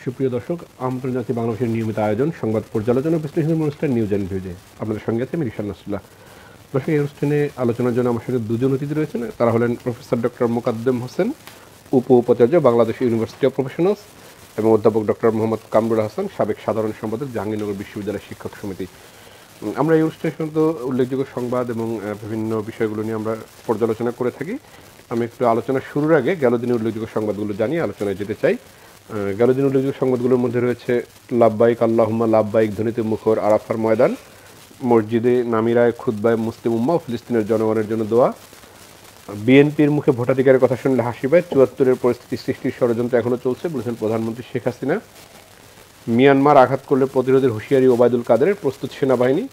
সুপ্রিয় দর্শক, আমন্ত্রণ জানাচ্ছি বাংলাদেশের নিয়মিত আয়োজন সংবাদ পর্যালোচনা বিশ্লেষণ অনুষ্ঠান নিউজ অ্যান্ড ভিউজে। আপনাদের সঙ্গে আছে আমি রিশান নাসরুল্লাহ। দর্শক, এই অনুষ্ঠানে আলোচনার জন্য আমার সঙ্গে দুজন অতিথি রয়েছেন। তারা হলেন প্রফেসর ডক্টর মোকাদ্দেম হোসেন, উপাচার্য, বাংলাদেশ ইউনিভার্সিটি অফ প্রফেশনালস, এবং অধ্যাপক ডক্টর মোহাম্মদ কামরুল হাসান, সাবেক সাধারণ সম্পাদক, জাহাঙ্গীরনগর বিশ্ববিদ্যালয় শিক্ষক সমিতি। আমরা এই অনুষ্ঠানে সাধারণত উল্লেখযোগ্য সংবাদ এবং বিভিন্ন বিষয়গুলো নিয়ে আমরা পর্যালোচনা করে থাকি। আমি একটু আলোচনা শুরুর আগে গেল দিনের উল্লেখযোগ্য সংবাদগুলো জানিয়ে আলোচনায় যেতে চাই। গেল দিনের উল্লেখযোগ্য সংবাদগুলোর মধ্যে রয়েছে লাব্বাইক আল্লাহুম্মা লাব্বাইক ধ্বনিতে মুখর আরাফার ময়দান, মসজিদে নামিরায় খুতবায় মুসলিম উম্মা ও ফিলিস্তিনের জনগণের জন্য দোয়া, বিএনপির মুখে ভোটাধিকারের কথা শুনলে হাসি পায়, ৭৪-এর পরিস্থিতি সৃষ্টির ষড়যন্ত্র এখনও চলছে বলেছেন প্রধানমন্ত্রী শেখ হাসিনা, মিয়ানমার আঘাত করলে প্রতিরোধের হুঁশিয়ারি ওবায়দুল কাদেরের, প্রস্তুত সেনাবাহিনী,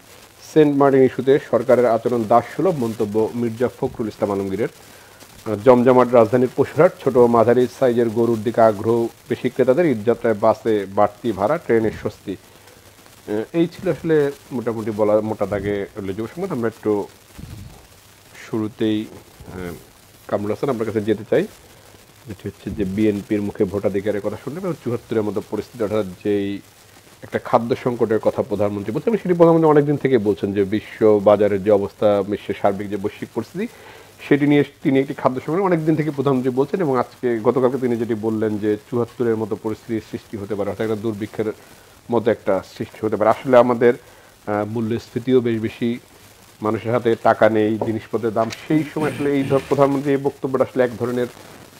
সেন্ট মার্টিন ইস্যুতে সরকারের আচরণ দাসসুলভ মন্তব্য মির্জা ফখরুল ইসলাম আলমগীরের, জমজমাট রাজধানীর পশুরহাট, ছোট ও মাঝারি সাইজের গরুর দিকে আগ্রহ বেশি ক্রেতাদের, ঈদযাত্রায় বাসে বাড়তি ভাড়া, ট্রেনের স্বস্তি। এই ছিল আসলে মোটামুটি বলা মোটা দাগে উল্লেখযোগ্য সংবাদ। আমরা একটু শুরুতেই কামরুল হাসান আপনার কাছে যেতে চাই, যেটি হচ্ছে যে বিএনপির মুখে ভোটাধিকারের কথা শুনলে এবং ৭৪-এর মতো পরিস্থিতি, অর্থাৎ যেই একটা খাদ্য সংকটের কথা প্রধানমন্ত্রী বলছেন এবং সেটি প্রধানমন্ত্রী অনেকদিন থেকে বলছেন যে বিশ্ব বাজারের যে অবস্থা, বিশ্বের সার্বিক যে বৈশ্বিক পরিস্থিতি, সেটি নিয়ে তিনি একটি খাদ্য সংকট অনেকদিন থেকে প্রধানমন্ত্রী বলছেন। এবং আজকে গতকালকে তিনি যেটি বললেন যে ৭৪-এর মতো পরিস্থিতির সৃষ্টি হতে পারে, অর্থাৎ একটা দুর্ভিক্ষের মতো একটা সৃষ্টি হতে পারে। আসলে আমাদের মূল্যস্ফীতিও বেশ বেশি, মানুষের হাতে টাকা নেই, জিনিসপত্রের দাম, সেই সময় আসলে এই প্রধানমন্ত্রী এই বক্তব্যটা আসলে এক ধরনের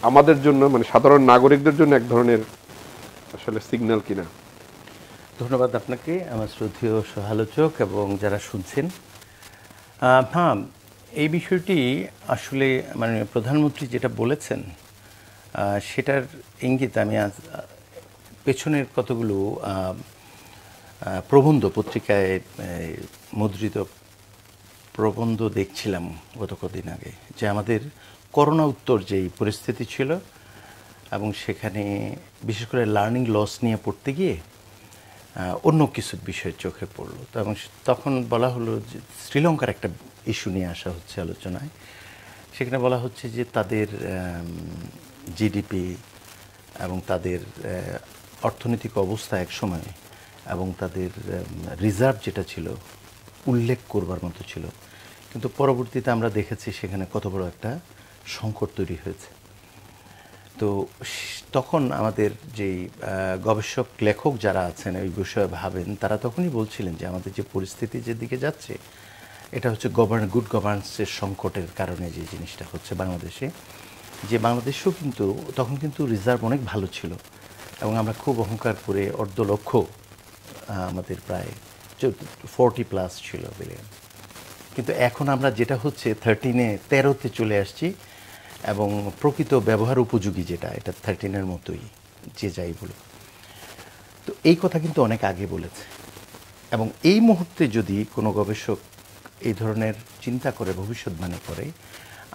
আমাদের জন্য, মানে সাধারণ নাগরিকদের জন্য এক ধরনের আসলে সিগন্যাল কিনা? ধন্যবাদ আপনাকে, আমার শ্রদ্ধেয় সহালোচক এবং যারা শুনছেন। হ্যাঁ, এই বিষয়টি আসলে মানে প্রধানমন্ত্রী যেটা বলেছেন সেটার ইঙ্গিত আমি আজ পেছনের কতগুলো প্রবন্ধ, পত্রিকায় মুদ্রিত প্রবন্ধ দেখছিলাম গত কদিন আগে, যে আমাদের করোনা উত্তর যেই পরিস্থিতি ছিল এবং সেখানে বিশেষ করে লার্নিং লস নিয়ে পড়তে গিয়ে অন্য কিছু বিষয় চোখে পড়লো। তো এবং তখন বলা হলো যে শ্রীলঙ্কার একটা ইস্যু নিয়ে আসা হচ্ছে আলোচনায়। সেখানে বলা হচ্ছে যে তাদের জিডিপি এবং তাদের অর্থনৈতিক অবস্থা এক সময় এবং তাদের রিজার্ভ যেটা ছিল উল্লেখ করবার মতো ছিল, কিন্তু পরবর্তীতে আমরা দেখেছি সেখানে কত বড় একটা সংকট তৈরি হয়েছে। তো তখন আমাদের যেই গবেষক লেখক যারা আছেন এই বিষয়ে ভাবেন, তারা তখনই বলছিলেন যে আমাদের যে পরিস্থিতি যেদিকে যাচ্ছে এটা হচ্ছে গুড গভর্নেন্সের সংকটের কারণে যে জিনিসটা হচ্ছে বাংলাদেশে। যে বাংলাদেশেও কিন্তু তখন কিন্তু রিজার্ভ অনেক ভালো ছিল এবং আমরা খুব অহংকার করে ১৫,০০,০০,০০,০০০ আমাদের প্রায় 40+ ছিল বিলিয়ন, কিন্তু এখন আমরা যেটা হচ্ছে 13-তে চলে আসছি এবং প্রকৃত ব্যবহার উপযোগী যেটা, এটা 13-এর মতোই, যে যাই বলুক। তো এই কথা কিন্তু অনেক আগে বলেছে এবং এই মুহূর্তে যদি কোনো গবেষক এই ধরনের চিন্তা করে, ভবিষ্যৎবাণী করে,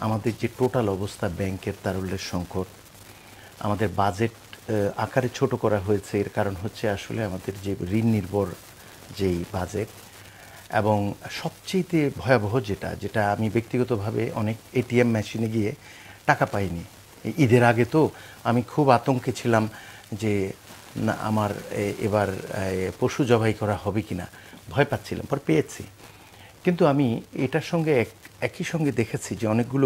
আমাদের যে টোটাল অবস্থা, ব্যাংকের তারল্যের সংকট, আমাদের বাজেট আকারে ছোট করা হয়েছে, এর কারণ হচ্ছে আসলে আমাদের যে ঋণ নির্ভর যেই বাজেট, এবং সবচেয়ে ভয়াবহ যেটা আমি ব্যক্তিগতভাবে অনেক এটিএম মেশিনে গিয়ে টাকা পাইনি ঈদের আগে। তো আমি খুব আতঙ্কে ছিলাম যে না আমার এবার পশু জবাই করা হবে কি না, ভয় পাচ্ছিলাম, পর পেয়েছি। কিন্তু আমি এটার সঙ্গে একই সঙ্গে দেখেছি যে অনেকগুলো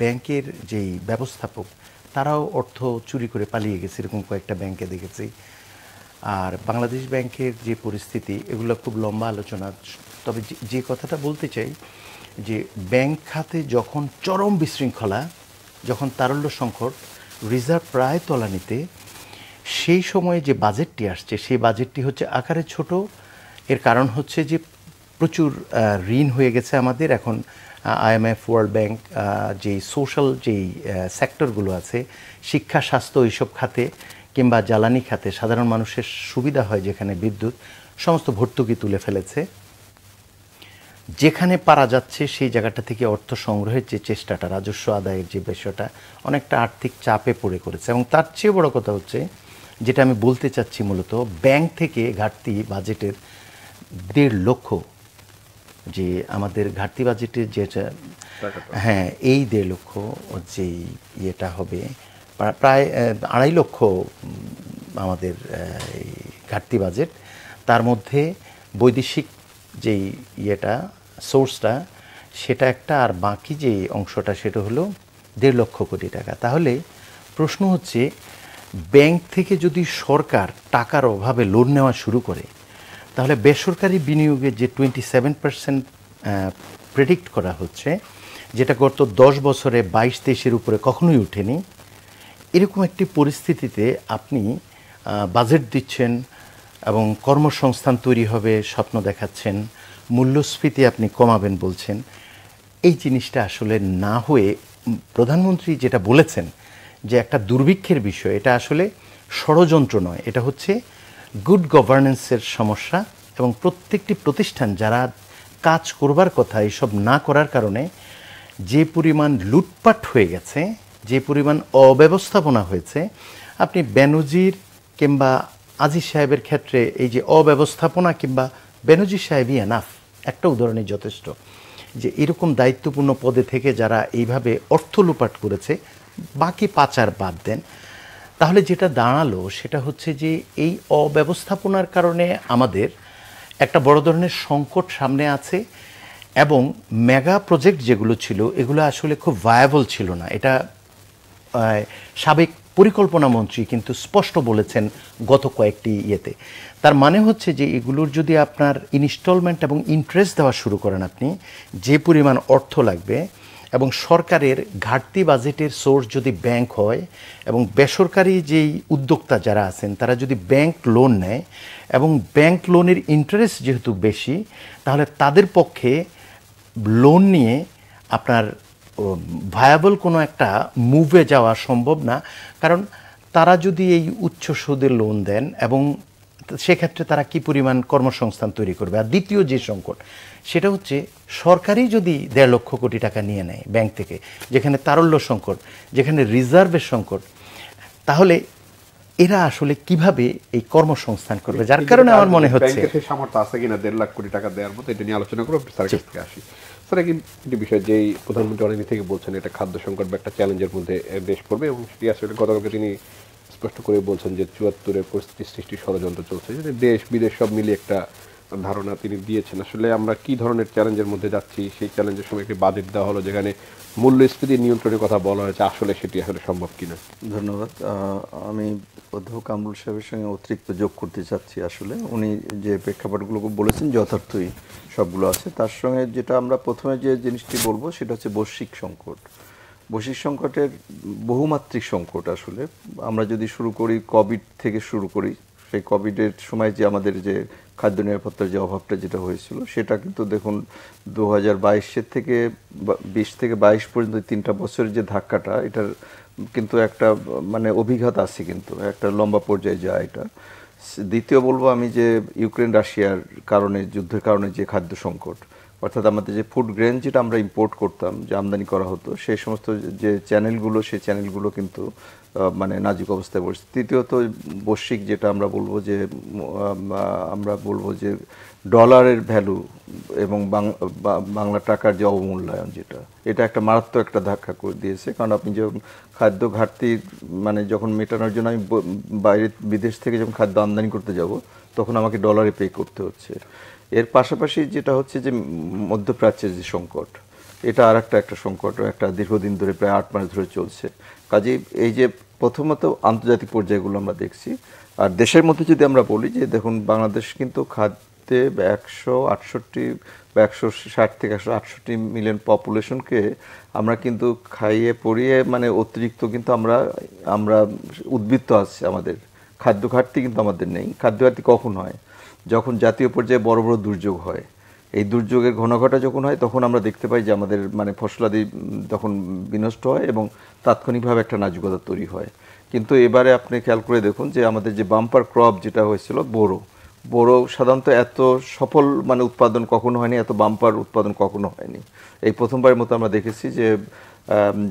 ব্যাংকের যেই ব্যবস্থাপক তারাও অর্থ চুরি করে পালিয়ে গেছে, এরকম কয়েকটা ব্যাংকে দেখেছি। আর বাংলাদেশ ব্যাংকের যে পরিস্থিতি, এগুলো খুব লম্বা আলোচনা। তবে যে কথাটা বলতে চাই যে ব্যাংক খাতে যখন চরম বিশৃঙ্খলা, যখন তারল্য সংকট, রিজার্ভ প্রায় তলানিতে, সেই সময়ে যে বাজেটটি আসছে সেই বাজেটটি হচ্ছে আকারে ছোট। এর কারণ হচ্ছে যে প্রচুর ঋণ হয়ে গেছে আমাদের। এখন IMF, ওয়ার্ল্ড ব্যাংক যেই সোশ্যাল যেই সেক্টরগুলো আছে, শিক্ষা, স্বাস্থ্য, এইসব খাতে কিংবা জ্বালানি খাতে সাধারণ মানুষের সুবিধা হয় যেখানে বিদ্যুৎ, সমস্ত ভর্তুকি তুলে ফেলেছে। যেখানে পারা যাচ্ছে সেই জায়গাটা থেকে অর্থ সংগ্রহের যে চেষ্টাটা, রাজস্ব আদায়ের যে বিষয়টা, অনেকটা আর্থিক চাপে পড়ে করেছে। এবং তার চেয়ে বড় কথা হচ্ছে, যেটা আমি বলতে চাচ্ছি, মূলত ব্যাংক থেকে ঘাটতি বাজেটের ১.৫ লক্ষ, যে আমাদের ঘাটতি বাজেটের যেটা, হ্যাঁ, এই ১.৫ লক্ষ যেই ইয়েটা হবে প্রায় ২.৫ লক্ষ আমাদের এই ঘাটতি বাজেট, তার মধ্যে বৈদেশিক যেই ইয়েটা সোর্সটা সেটা একটা, আর বাকি যে অংশটা সেটা হলো 1.5 লক্ষ কোটি টাকা। তাহলে প্রশ্ন হচ্ছে, ব্যাংক থেকে যদি সরকার টাকার অভাবে লোন নেওয়া শুরু করে, তাহলে বেসরকারি বিনিয়োগের যে 27% প্রেডিক্ট করা হচ্ছে, যেটা গত 10 বছরে 22-23-এর উপরে কখনোই ওঠেনি, এরকম একটি পরিস্থিতিতে আপনি বাজেট দিচ্ছেন এবং কর্মসংস্থান তৈরি হবে স্বপ্ন দেখাচ্ছেন, মূল্যস্ফীতি আপনি কমাবেন বলছেন, এই জিনিসটা আসলে না হয়ে প্রধানমন্ত্রী যেটা বলেছেন যে একটা দুর্ভিক্ষের বিষয়, এটা আসলে ষড়যন্ত্র নয়, এটা হচ্ছে গুড গভর্নেন্সের সমস্যা। এবং প্রত্যেকটি প্রতিষ্ঠান যারা কাজ করবার কথা এসব না করার কারণে যে পরিমাণ লুটপাট হয়ে গেছে, যে পরিমাণ অব্যবস্থাপনা হয়েছে, আপনি বেনজির কিংবা আজিজ সাহেবের ক্ষেত্রে এই যে অব্যবস্থাপনা, কিংবা বেনজির সাহেবই এনাফ, একটা উদাহরণই যথেষ্ট, যে এরকম দায়িত্বপূর্ণ পদে থেকে যারা এইভাবে অর্থ লুপাট করেছে, বাকি পাচার বাদ দেন, তাহলে যেটা দাঁড়ালো সেটা হচ্ছে যে এই অব্যবস্থাপনার কারণে আমাদের একটা বড় ধরনের সংকট সামনে আছে, এবং মেগা প্রজেক্ট যেগুলো ছিল এগুলো আসলে খুব ভায়াবল ছিল না। এটা সাবেক পরিকল্পনা মন্ত্রী কিন্তু স্পষ্ট বলেছেন গত কয়েকটি ইয়েতে। তার মানে হচ্ছে যে এগুলোর যদি আপনার ইনস্টলমেন্ট এবং ইন্টারেস্ট দেওয়া শুরু করেন, আপনি যে পরিমাণ অর্থ লাগবে, এবং সরকারের ঘাটতি বাজেটের সোর্স যদি ব্যাংক হয়, এবং বেসরকারি যেই উদ্যোক্তা যারা আছেন তারা যদি ব্যাংক লোন নেয়, এবং ব্যাংক লোনের ইন্টারেস্ট যেহেতু বেশি, তাহলে তাদের পক্ষে লোন নিয়ে আপনার ভায়াবল কোনো একটা মুভে যাওয়া সম্ভব না। কারণ তারা যদি এই উচ্চ সুদে লোন দেন, এবং সেক্ষেত্রে তারা কি পরিমাণ কর্মসংস্থান তৈরি করবে। আর দ্বিতীয় যে সংকট, সেটা হচ্ছে সরকারই যদি 1.5 লক্ষ কোটি টাকা নিয়ে নেয় ব্যাংক থেকে, যেখানে তারল্য সংকট, যেখানে রিজার্ভের সংকট, তাহলে এরা আসলে কিভাবে এই কর্মসংস্থান করবে? যার কারণে আমার মনে হচ্ছে ব্যাংকের সামর্থ্য আছে কিনা 1.5 লাখ কোটি টাকা দেওয়ার মতো, এটা নিয়ে আলোচনা করবো। স্যারের কাছ থেকে আসি। স্যার, একটি বিষয় যেই প্রধানমন্ত্রী অনেকদিন থেকে বলছেন, এটা খাদ্য সংকট বা একটা চ্যালেঞ্জের মধ্যে দেশ পড়বে, এবং সেটি আসলে গতকালকে তিনি স্পষ্ট করে বলছেন যে 74-এর পরিস্থিতি সৃষ্টি ষড়যন্ত্র চলছে, যে দেশ বিদেশ সব মিলিয়ে একটা ধারণা তিনি দিয়েছেন। আসলে আমরা কি ধরনের চ্যালেঞ্জের মধ্যে যাচ্ছি? সেই চ্যালেঞ্জের সময় একটি বাজেট দেওয়া হলো যেখানে মূল্যস্ফীতি নিয়ন্ত্রণের কথা বলা হয়েছে, আসলে সেটি আসলে সম্ভব কিনা? ধন্যবাদ। আমি অধ্যাপক কামরুল সাহেবের সঙ্গে অতিরিক্ত যোগ করতে চাচ্ছি। আসলে উনি যে প্রেক্ষাপটগুলো বলেছেন যথার্থই সবগুলো আছে। তার সঙ্গে যেটা আমরা প্রথমে যে জিনিসটি বলবো সেটা হচ্ছে বৈশ্বিক সংকট। বৈশ্বিক সংকটের বহুমাত্রিক সংকট। আসলে আমরা যদি শুরু করি কোভিড থেকে শুরু করি, সেই কোভিডের সময় যে আমাদের যে খাদ্য নিরাপত্তার যে অভাবটা যেটা হয়েছিল, সেটা কিন্তু দেখুন 2022 থেকে 20 থেকে 22 পর্যন্ত 3টা বছরের যে ধাক্কাটা, এটার কিন্তু একটা মানে অভিঘাত আছে, কিন্তু একটা লম্বা পর্যায়ে যায় এটা। দ্বিতীয় বলবো আমি যে ইউক্রেন রাশিয়ার কারণে, যুদ্ধের কারণে যে খাদ্য সংকট, অর্থাৎ আমাদের যে ফুড গ্রেন যেটা আমরা ইম্পোর্ট করতাম, যে আমদানি করা হতো, সেই সমস্ত যে চ্যানেলগুলো, সেই চ্যানেলগুলো কিন্তু মানে নাজুক অবস্থায় পড়ছে। তৃতীয়ত বৈশ্বিক যেটা আমরা বলবো যে ডলারের ভ্যালু এবং বাংলা টাকার যে অবমূল্যায়ন, যেটা এটা একটা মারাত্মক একটা ধাক্কা করে দিয়েছে। কারণ আপনি যখন খাদ্য ঘাটতি মানে যখন মেটানোর জন্য আমি বাইরে বিদেশ থেকে যখন খাদ্য আমদানি করতে যাব, তখন আমাকে ডলারে পে করতে হচ্ছে। এর পাশাপাশি যেটা হচ্ছে যে মধ্যপ্রাচ্যের যে সংকট, এটা আর একটা সংকট, একটা দীর্ঘদিন ধরে প্রায় 8 মাস ধরে চলছে। কাজেই এই যে প্রথমত আন্তর্জাতিক পর্যায়গুলো আমরা দেখছি, আর দেশের মধ্যে যদি আমরা বলি যে দেখুন, বাংলাদেশ কিন্তু খাদ্যে 168 বা 160 থেকে 168 মিলিয়ন পপুলেশনকে আমরা কিন্তু খাইয়ে পরিয়ে মানে অতিরিক্ত কিন্তু আমরা উদ্বৃত্ত আছে। আমাদের খাদ্য ঘাটতি কিন্তু আমাদের নেই। খাদ্য ঘাটতি কখন হয়? যখন জাতীয় পর্যায়ে বড় বড় দুর্যোগ হয়। এই দুর্যোগের ঘনঘটা যখন হয়, তখন আমরা দেখতে পাই যে আমাদের মানে ফসলাদি তখন বিনষ্ট হয় এবং তাৎক্ষণিকভাবে একটা নাজুকতা তৈরি হয়। কিন্তু এবারে আপনি খেয়াল করে দেখুন যে আমাদের যে বাম্পার ক্রপ যেটা হয়েছিল বোরো সাধারণত এত সফল মানে উৎপাদন কখনো হয়নি, এত বাম্পার উৎপাদন কখনো হয়নি। এই প্রথমবারের মতো আমরা দেখেছি যে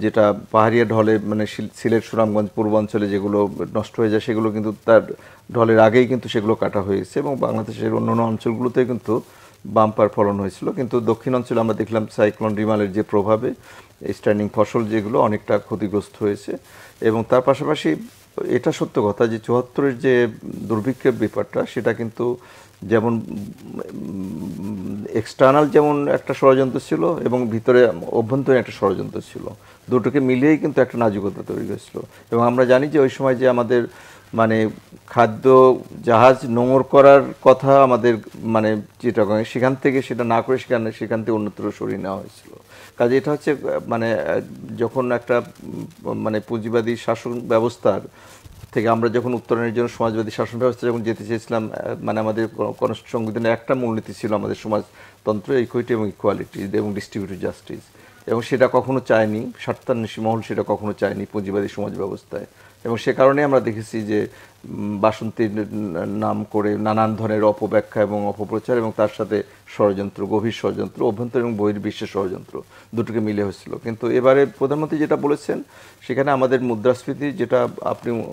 যেটা পাহাড়িয়া ঢলে মানে সিলেট, সুনামগঞ্জ পূর্বাঞ্চলে যেগুলো নষ্ট হয়ে যায়, সেগুলো কিন্তু তার ঢলের আগেই কিন্তু সেগুলো কাটা হয়েছে, এবং বাংলাদেশের অন্যান্য অঞ্চলগুলোতে কিন্তু বাম্পার ফলন হয়েছিল। কিন্তু দক্ষিণ অঞ্চলে আমরা দেখলাম সাইক্লোন রিমালের যে প্রভাবে স্ট্যান্ডিং ফসল যেগুলো অনেকটা ক্ষতিগ্রস্ত হয়েছে। এবং তার পাশাপাশি এটা সত্য কথা যে ৭৪-এর যে দুর্ভিক্ষের ব্যাপারটা সেটা কিন্তু যেমন এক্সটার্নাল যেমন একটা ষড়যন্ত্র ছিল এবং ভিতরে অভ্যন্তরীণ একটা ষড়যন্ত্র ছিল, দুটোকে মিলিয়েই কিন্তু একটা নাজুকতা তৈরি হয়েছিল। এবং আমরা জানি যে ওই সময় যে আমাদের মানে খাদ্য জাহাজ নোঙর করার কথা আমাদের মানে যেটা সেখান থেকে সেটা না করে সেখান থেকে অন্যত্র সরিয়ে নেওয়া হয়েছিল। কাজে এটা হচ্ছে মানে যখন একটা মানে পুঁজিবাদী শাসন ব্যবস্থার থেকে আমরা যখন উত্তরণের জন্য সমাজবাদী শাসন ব্যবস্থা যখন যেতে চেয়েছিলাম, মানে আমাদের সংবিধানের একটা মূলনীতি ছিল আমাদের সমাজতন্ত্র, ইকুইটি এবং ইকুয়ালিটি এবং ডিস্ট্রিবিউটিভ জাস্টিস, এবং সেটা কখনো চায়নি স্বার্থান্বেষী মহল, সেটা কখনো চায়নি পুঁজিবাদী সমাজ ব্যবস্থায়। এবং সে কারণে আমরা দেখেছি যে বাসন্তীর নাম করে নানান ধরনের অপব্যাখ্যা এবং অপপ্রচার এবং তার সাথে ষড়যন্ত্র, গভীর ষড়যন্ত্র, অভ্যন্তরীণ এবং বহির্বিশ্বের ষড়যন্ত্র দুটোকে মিলে হয়েছিল। কিন্তু এবারে প্রধানমন্ত্রী যেটা বলেছেন সেখানে আমাদের মুদ্রাস্ফীতি যেটা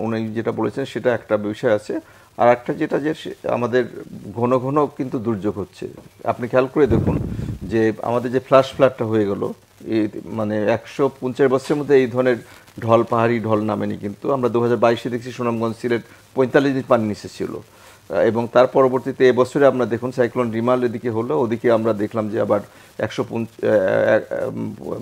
উনি যেটা বলেছেন সেটা একটা বিষয় আছে, আর একটা যেটা যে আমাদের ঘন ঘন কিন্তু দুর্যোগ হচ্ছে। আপনি খেয়াল করে দেখুন যে আমাদের যে ফ্ল্যাশ ফ্লাডটা হয়ে গেল, এই মানে ১৫০ বছরের মধ্যে এই ধরনের ঢল, পাহাড়ি ঢল নামেনি। কিন্তু আমরা ২০২২-এ দেখছি সুনামগঞ্জ, সিলেট ৪৫ দিন পানি নিচে ছিল, এবং তার পরবর্তীতে এবছরে আমরা দেখুন সাইক্লোন রিমাল এদিকে হলো, ওদিকে আমরা দেখলাম যে আবার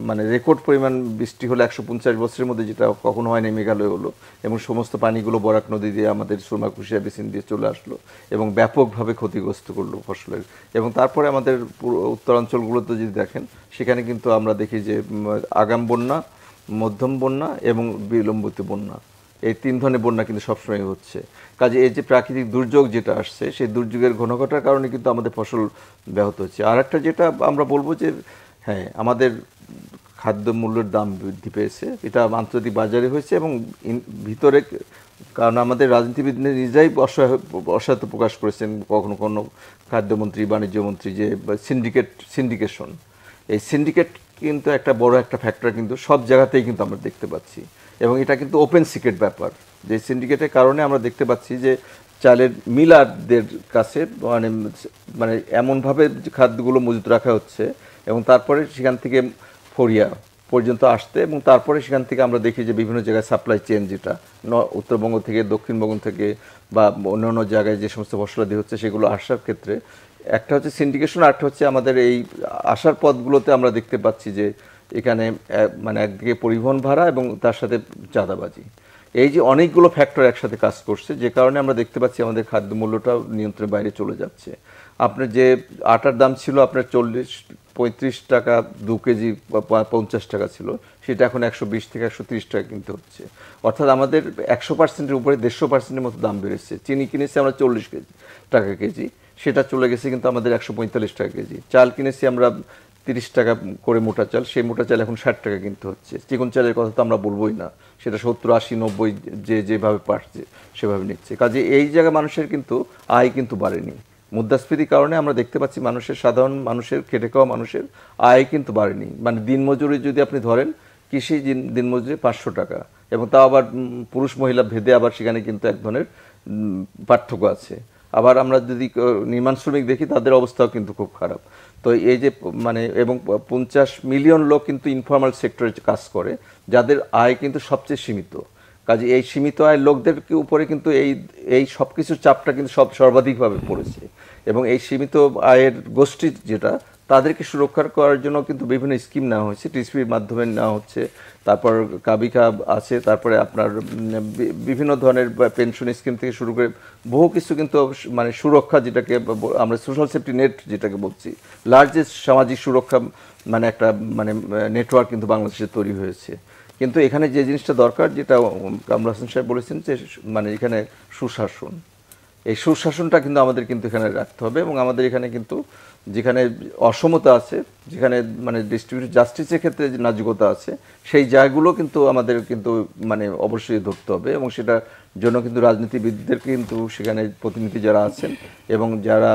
মানে রেকর্ড পরিমাণ বৃষ্টি হলো ১৫০ বছরের মধ্যে, যেটা কখনো হয়নি মেঘালয় হলো, এবং সমস্ত পানিগুলো বরাক নদী দিয়ে আমাদের সুরমা কুশিয়া বেসিন দিয়ে চলে আসলো এবং ব্যাপকভাবে ক্ষতিগ্রস্ত করলো ফসলের। এবং তারপরে আমাদের উত্তরাঞ্চলগুলোতে যদি দেখেন সেখানে কিন্তু আমরা দেখি যে আগাম বন্যা, মধ্যম বন্যা এবং বিলম্বিত বন্যা, এই তিন ধরনের বন্যা কিন্তু সবসময় হচ্ছে। কাজে এই যে প্রাকৃতিক দুর্যোগ যেটা আসছে সেই দুর্যোগের ঘনঘটার কারণে কিন্তু আমাদের ফসল ব্যাহত হচ্ছে। আর একটা যেটা আমরা বলবো যে হ্যাঁ, আমাদের খাদ্য মূল্যের দাম বৃদ্ধি পেয়েছে, এটা আন্তর্জাতিক বাজারে হয়েছে এবং ভিতরে, কারণ আমাদের রাজনীতিবিদ নিজেরাই অসহায়তা প্রকাশ করেছেন কখনো কোনো খাদ্যমন্ত্রী, বাণিজ্যমন্ত্রী, যে সিন্ডিকেশন, এই সিন্ডিকেট কিন্তু একটা বড় একটা ফ্যাক্টর কিন্তু সব জায়গাতেই কিন্তু আমরা দেখতে পাচ্ছি, এবং এটা কিন্তু ওপেন সিক্রেট ব্যাপার। যে সিন্ডিকেটের কারণে আমরা দেখতে পাচ্ছি যে চালের মিলারদের কাছে মানে মানে এমনভাবে খাদ্যগুলো মজুত রাখা হচ্ছে এবং তারপরে সেখান থেকে ফরিয়া পর্যন্ত আসতে, এবং তারপরে সেখান থেকে আমরা দেখি যে বিভিন্ন জায়গায় সাপ্লাই চেন, যেটা উত্তরবঙ্গ থেকে, দক্ষিণবঙ্গ থেকে বা অন্যান্য জায়গায় যে সমস্ত ফসলাদি হচ্ছে সেগুলো আসার ক্ষেত্রে একটা হচ্ছে সিন্ডিকেশন, আর একটা হচ্ছে আমাদের এই আসার পথগুলোতে আমরা দেখতে পাচ্ছি যে এখানে মানে একদিকে পরিবহন ভাড়া এবং তার সাথে চাঁদাবাজি, এই যে অনেকগুলো ফ্যাক্টর একসাথে কাজ করছে, যে কারণে আমরা দেখতে পাচ্ছি আমাদের খাদ্য মূল্যটা নিয়ন্ত্রণের বাইরে চলে যাচ্ছে। আপনার যে আটার দাম ছিল আপনার 35 টাকা 2 কেজি, 50 টাকা ছিল, সেটা এখন 120 থেকে 130 টাকা কিনতে হচ্ছে। অর্থাৎ আমাদের 100%-এর উপরে 150%-এর মতো দাম বেড়েছে। চিনি কিনেছি আমরা 40 টাকা কেজি, সেটা চলে গেছে কিন্তু আমাদের 145 টাকা কেজি। চাল কিনেছি আমরা 30 টাকা করে মোটা চাল, সেই মোটা চাল এখন 60 টাকা কিনতে হচ্ছে। চিকন চালের কথা তো আমরা বলবোই না, সেটা 70, 80, 90 যেভাবে পারছে সেভাবে নিচ্ছে। কাজে এই জায়গায় মানুষের কিন্তু আয় কিন্তু বাড়েনি। মুদ্রাস্ফীতির কারণে আমরা দেখতে পাচ্ছি মানুষের, সাধারণ মানুষের, খেটে খাওয়া মানুষের আয় কিন্তু বাড়েনি। মানে দিনমজুরি যদি আপনি ধরেন, কৃষি দিনমজুরি 500 টাকা, এবং তাও আবার পুরুষ মহিলা ভেদে আবার সেখানে কিন্তু এক ধরনের পার্থক্য আছে। আবার আমরা যদি নির্মাণ শ্রমিক দেখি তাদের অবস্থাও কিন্তু খুব খারাপ। তো এই যে মানে এবং 50 মিলিয়ন লোক কিন্তু ইনফর্মাল সেক্টরে কাজ করে, যাদের আয় কিন্তু সবচেয়ে সীমিত। কাজে এই সীমিত আয়ের লোকদের উপরে কিন্তু এই সব কিছুর চাপটা কিন্তু সর্বাধিকভাবে পড়েছে, এবং এই সীমিত আয়ের গোষ্ঠী যেটা, তাদেরকে সুরক্ষা করার জন্য কিন্তু বিভিন্ন স্কিম নেওয়া হয়েছে, টিএসপির মাধ্যমে নেওয়া হচ্ছে, তারপর কাবিকা আছে, তারপরে আপনার বিভিন্ন ধরনের পেনশন স্কিম থেকে শুরু করে বহু কিছু কিন্তু মানে সুরক্ষা, যেটাকে আমরা সোশ্যাল সেফটি নেট যেটাকে বলছি, লার্জেস্ট সামাজিক সুরক্ষা মানে একটা মানে নেটওয়ার্ক কিন্তু বাংলাদেশে তৈরি হয়েছে। কিন্তু এখানে যে জিনিসটা দরকার, যেটা কামরুল হাসান সাহেব বলেছেন, যে মানে এখানে সুশাসন, এই সুশাসনটা কিন্তু আমাদের কিন্তু এখানে রাখতে হবে, এবং আমাদের এখানে কিন্তু যেখানে অসমতা আছে, যেখানে মানে ডিস্ট্রিবিউটিভ জাস্টিসের ক্ষেত্রে যে নাজুকতা আছে, সেই জায়গাগুলো কিন্তু আমাদের কিন্তু মানে অবশ্যই ধরতে হবে, এবং সেটার জন্য কিন্তু রাজনীতিবিদদের কিন্তু সেখানে প্রতিনিধি যারা আছেন এবং যারা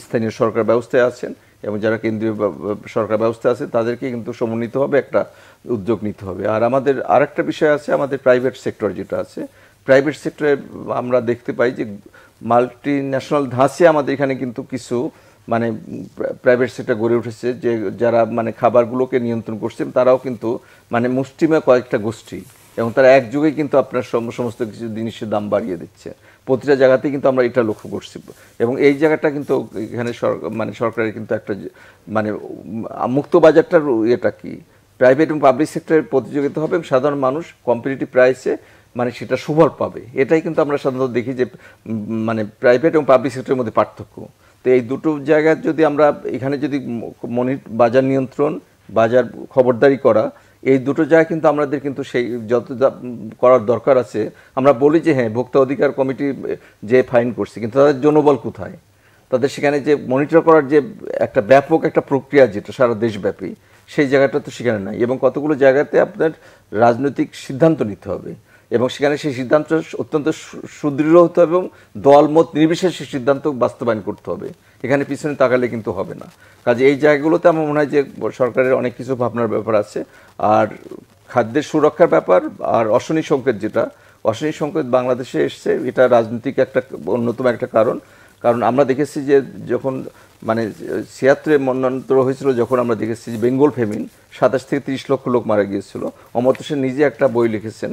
স্থানীয় সরকার ব্যবস্থায় আছেন এবং যারা কেন্দ্রীয় সরকার ব্যবস্থা আছে, তাদেরকে কিন্তু সমন্বিতভাবে একটা উদ্যোগ নিতে হবে। আর আমাদের আরেকটা বিষয় আছে, আমাদের প্রাইভেট সেক্টর যেটা আছে, প্রাইভেট সেক্টরে আমরা দেখতে পাই যে মাল্টি ন্যাশনাল ধাঁচে আমাদের এখানে কিন্তু কিছু মানে প্রাইভেট সেক্টর গড়ে উঠেছে, যে যারা মানে খাবারগুলোকে নিয়ন্ত্রণ করছেন, তারাও কিন্তু মানে মুষ্টিমেয় কয়েকটা গোষ্ঠী, এবং তারা একযোগে কিন্তু আপনার সমস্ত কিছু জিনিসের দাম বাড়িয়ে দিচ্ছে। প্রতিটা জায়গাতেই কিন্তু আমরা এটা লক্ষ্য করছি, এবং এই জায়গাটা কিন্তু এখানে সরকারের কিন্তু একটা মানে মুক্ত বাজারটার এটা কি, প্রাইভেট এবং পাবলিক সেক্টরের প্রতিযোগিতা হবে এবং সাধারণ মানুষ কম্পিটিটিভ প্রাইসে মানে সেটা সুফল পাবে। এটাই কিন্তু আমরা সাধারণত দেখি যে মানে প্রাইভেট এবং পাবলিক সেক্টরের মধ্যে পার্থক্য। তো এই দুটো জায়গায় যদি আমরা এখানে যদি বাজার নিয়ন্ত্রণ, বাজার খবরদারি করা, এই দুটো জায়গায় কিন্তু আমাদের কিন্তু সেই যত করার দরকার আছে। আমরা বলি যে হ্যাঁ ভোক্তা অধিকার কমিটি যে ফাইন করছে, কিন্তু তাদের জনবল কোথায়? তাদের সেখানে যে মনিটর করার যে একটা ব্যাপক একটা প্রক্রিয়া যেটা সারা দেশব্যাপী, সেই জায়গাটা তো সেখানে নাই। এবং কতগুলো জায়গাতে আপনার রাজনৈতিক সিদ্ধান্ত নিতে হবে, এবং সেখানে সেই সিদ্ধান্ত অত্যন্ত সুদৃঢ় হতে হবে এবং দলমত নির্বিশেষে সেই সিদ্ধান্ত বাস্তবায়ন করতে হবে। এখানে পিছনে তাকালে কিন্তু হবে না। কাজে এই জায়গাগুলোতে আমার মনে হয় যে সরকারের অনেক কিছু ভাবনার ব্যাপার আছে। আর খাদ্যের সুরক্ষার ব্যাপার আর অশনি সংকেত, যেটা অশনি সংকেত বাংলাদেশে এসছে, এটা রাজনৈতিক একটা অন্যতম একটা কারণ আমরা দেখেছি যে যখন মানে ৭৬-এ মন্বন্তর হয়েছিল, যখন আমরা দেখেছি যে বেঙ্গল ফেমিন ২৭ থেকে ৩০ লক্ষ লোক মারা গিয়েছিল। অমর্ত্য সেন নিজে একটা বই লিখেছেন,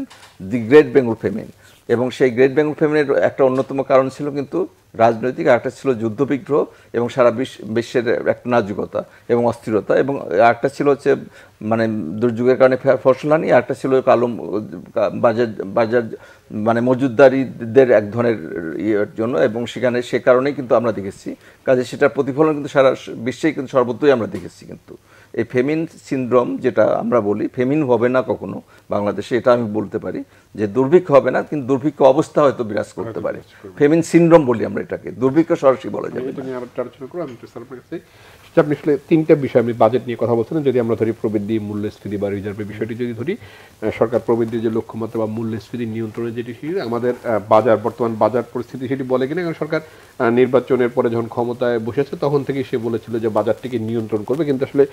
দি গ্রেট বেঙ্গল ফেমিন, এবং সেই গ্রেট বেঙ্গল ফেমিনের একটা অন্যতম কারণ ছিল কিন্তু রাজনৈতিক, আরেকটা ছিল যুদ্ধবিগ্রহ এবং সারা বিশ্বের একটা নাজুকতা এবং অস্থিরতা, এবং আরেকটা ছিল হচ্ছে মানে দুর্যোগের কারণে ফসলহানি, আরেকটা ছিল কালো বাজার মানে মজুদদারিদের এক ধরনের ইয়ের জন্য, এবং সেখানে সে কারণেই কিন্তু আমরা দেখেছি। কাজে সেটার প্রতিফলন কিন্তু সারা বিশ্বেই কিন্তু সর্বত্রই আমরা দেখেছি। কিন্তু এই ফেমিন সিনড্রোম যেটা আমরা বলি, ফেমিন হবে না কখনো বাংলাদেশে, এটা আমি বলতে পারি যে দুর্ভিক্ষ হবে না, কিন্তু দুর্ভিক্ষ অবস্থা হয়তো বিরাজ করতে পারে। ফেমিন সিনড্রোম বলি আমরা এটাকে, দুর্ভিক্ষ সরাসরি বলা যাবে না। আলোচনা করব। আমি আপনি আসলে তিনটা বিষয়, আমি বাজেট নিয়ে কথা বলছিলেন। যদি আমরা ধরি প্রবৃদ্ধি, মূল্যস্ফীতি বা রিজার্ভের বিষয়টি যদি ধরি, সরকার প্রবৃদ্ধির যে লক্ষ্যমাত্রা বা মূল্যস্ফীতি নিয়ন্ত্রণের যেটি, আমাদের বর্তমান বাজার পরিস্থিতি সেটি বলে কিনা? কারণ সরকার নির্বাচনের পরে যখন ক্ষমতায় বসেছে তখন থেকে সে বলেছিল যে বাজারটিকে নিয়ন্ত্রণ করবে, কিন্তু আসলে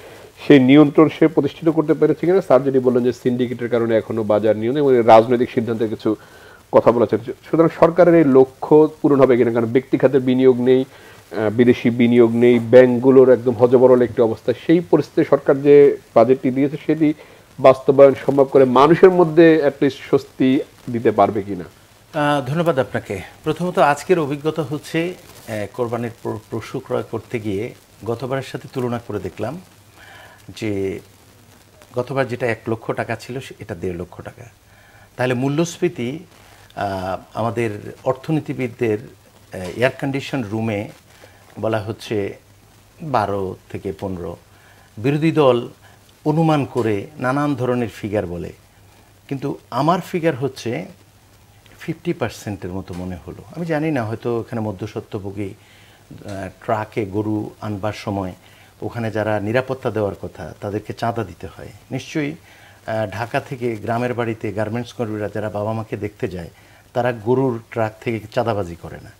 সেই নিয়ন্ত্রণ সে প্রতিষ্ঠিত করতে পেরেছে কিনা? স্যার যেটি বললেন যে সিন্ডিকেটের কারণে এখনো বাজার নিয়ন্ত্রণ এবং রাজনৈতিক সিদ্ধান্তের কিছু কথা বলেছেন। সুতরাং সরকারের এই লক্ষ্য পূরণ হবে কিনা? কারণ ব্যক্তি খাতে বিনিয়োগ নেই, বিদেশি বিনিয়োগ নেই, ব্যাংকগুলোর একদম হজবরল একটি অবস্থা। সেই পরিস্থিতিতে সরকার যে বাজেটটি দিয়েছে সেটি বাস্তবায়ন সম্ভব করে মানুষের মধ্যে অ্যাটলিস্ট স্বস্তি দিতে পারবে কিনা? ধন্যবাদ আপনাকে। প্রথমত আজকের অভিজ্ঞতা হচ্ছে কোরবানির পশু ক্রয় করতে গিয়ে গতবারের সাথে তুলনা করে দেখলাম যে গতবার যেটা ১ লক্ষ টাকা ছিল এটা ১.৫ লক্ষ টাকা। তাহলে মূল্যস্ফীতি আমাদের অর্থনীতিবিদদের এয়ার কন্ডিশন রুমে বলা হচ্ছে ১২ থেকে ১৫, বিরোধী দল অনুমান করে নানান ধরনের ফিগার বলে, কিন্তু আমার ফিগার হচ্ছে 50%-এর মতো মনে হলো। আমি জানি না, হয়তো এখানে মধ্যস্বত্বভোগী ট্রাকে গরু আনবার সময় ওখানে যারা নিরাপত্তা দেওয়ার কথা তাদেরকে চাঁদা দিতে হয়। নিশ্চয়ই ঢাকা থেকে গ্রামের বাড়িতে গার্মেন্টস কর্মীরা যারা বাবা মাকে দেখতে যায় তারা গরুর ট্রাক থেকে চাঁদাবাজি করে না,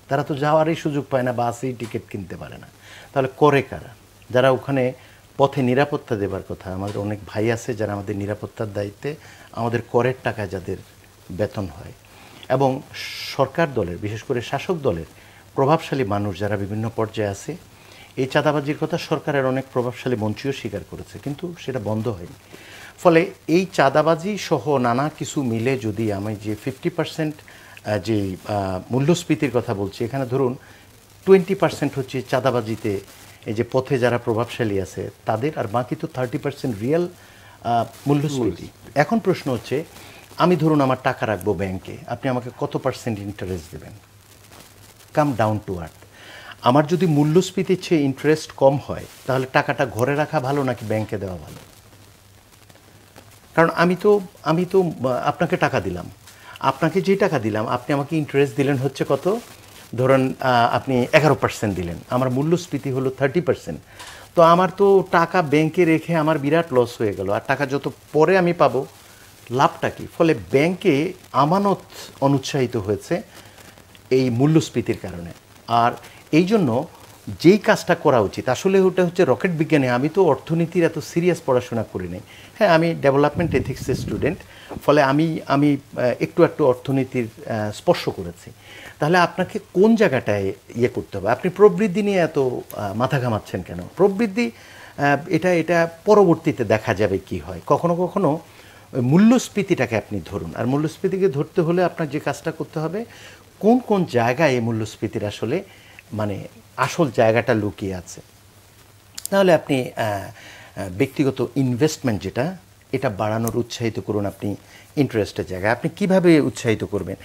তারা তো যাওয়ারই সুযোগ পায় না, বাসেই টিকিট কিনতে পারে না। তাহলে করে কারা? যারা ওখানে পথে নিরাপত্তা দেবার কথা। আমাদের অনেক ভাই আছে যারা আমাদের নিরাপত্তার দায়িত্বে, আমাদের করের টাকায় যাদের বেতন হয়, এবং সরকার দলের, বিশেষ করে শাসক দলের প্রভাবশালী মানুষ যারা বিভিন্ন পর্যায়ে আছে, এই চাঁদাবাজির কথা সরকারের অনেক প্রভাবশালী মন্ত্রীও স্বীকার করেছে, কিন্তু সেটা বন্ধ হয়নি। ফলে এই চাঁদাবাজি সহ নানা কিছু মিলে যদি আমি যে 50% যে মূল্যস্ফীতির কথা বলছি, এখানে ধরুন 20% হচ্ছে চাঁদাবাজিতে, এই যে পথে যারা প্রভাবশালী আছে তাদের, আর বাকি তো 30% রিয়েল মূল্যস্ফীতি। এখন প্রশ্ন হচ্ছে, আমি ধরুন আমার টাকা রাখবো ব্যাংকে, আপনি আমাকে কত % ইন্টারেস্ট দেবেন? কাম ডাউন টু আর্থ। আমার যদি মূল্যস্ফীতির চেয়ে ইন্টারেস্ট কম হয় তাহলে টাকাটা ঘরে রাখা ভালো নাকি ব্যাংকে দেওয়া ভালো? কারণ আমি তো আপনাকে টাকা দিলাম, আপনাকে যে টাকা দিলাম আপনি আমাকে ইন্টারেস্ট দিলেন হচ্ছে কত, ধরুন আপনি 11% দিলেন, আমার মূল্যস্ফীতি হলো 30%। তো আমার তো টাকা ব্যাংকে রেখে আমার বিরাট লস হয়ে গেল, আর টাকা যত পরে আমি পাবো লাভটা কি? ফলে ব্যাংকে আমানত অনুৎসাহিত হয়েছে এই মূল্যস্ফীতির কারণে। আর এই জন্য যেই কাজটা করা উচিত, আসলে ওটা হচ্ছে রকেট বিজ্ঞানে, আমি তো অর্থনীতির এত সিরিয়াস পড়াশোনা করি নাই। হ্যাঁ, আমি ডেভেলপমেন্ট এথিক্সের স্টুডেন্ট, ফলে আমি একটু অর্থনীতির স্পর্শ করেছি। তাহলে আপনাকে কোন জায়গাটায় ইয়ে করতে হবে? আপনি প্রবৃদ্ধি নিয়ে এত মাথা ঘামাচ্ছেন কেন? প্রবৃদ্ধি এটা পরবর্তীতে দেখা যাবে কি হয়। কখনো কখনো ওই মূল্যস্ফীতিটাকে আপনি ধরুন। আর মূল্যস্ফীতিকে ধরতে হলে আপনার যে কাজটা করতে হবে, কোন কোন জায়গায় এই মূল্যস্ফীতির আসলে মানে আসল জায়গাটা লুকিয়ে আছে। তাহলে আপনি ব্যক্তিগত ইনভেস্টমেন্ট যেটা, এটা বাড়ানোর উৎসাহিত করুন আপনি ইন্টারেস্টের জায়গায়। আপনি কিভাবে উৎসাহিত করবেন?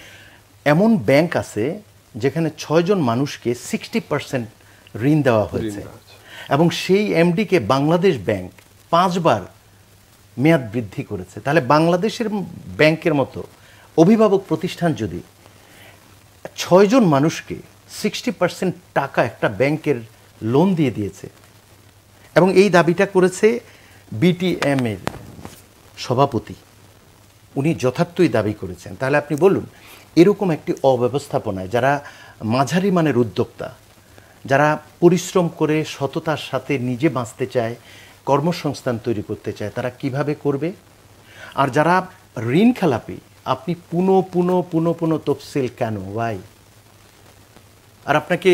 এমন ব্যাংক আছে যেখানে 6 জন মানুষকে 60% ঋণ দেওয়া হয়েছে, এবং সেই এমডিকে বাংলাদেশ ব্যাংক 5 বার মেয়াদ বৃদ্ধি করেছে। তাহলে বাংলাদেশের ব্যাংকের মতো অভিভাবক প্রতিষ্ঠান যদি 6 জন মানুষকে 60% টাকা একটা ব্যাংকের লোন দিয়ে দিয়েছে, এবং এই দাবিটা করেছে বিটিএম এর সভাপতি, উনি যথার্থই দাবি করেছেন, তাহলে আপনি বলুন এরকম একটি অব্যবস্থাপনায় যারা মাঝারি মানের উদ্যোক্তা, যারা পরিশ্রম করে সততার সাথে নিজে বাঁচতে চায়, কর্মসংস্থান তৈরি করতে চায়, তারা কিভাবে করবে? আর যারা ঋণ খেলাপি, আপনি পুনঃ তফসিল কেন, ভাই? আর আপনাকে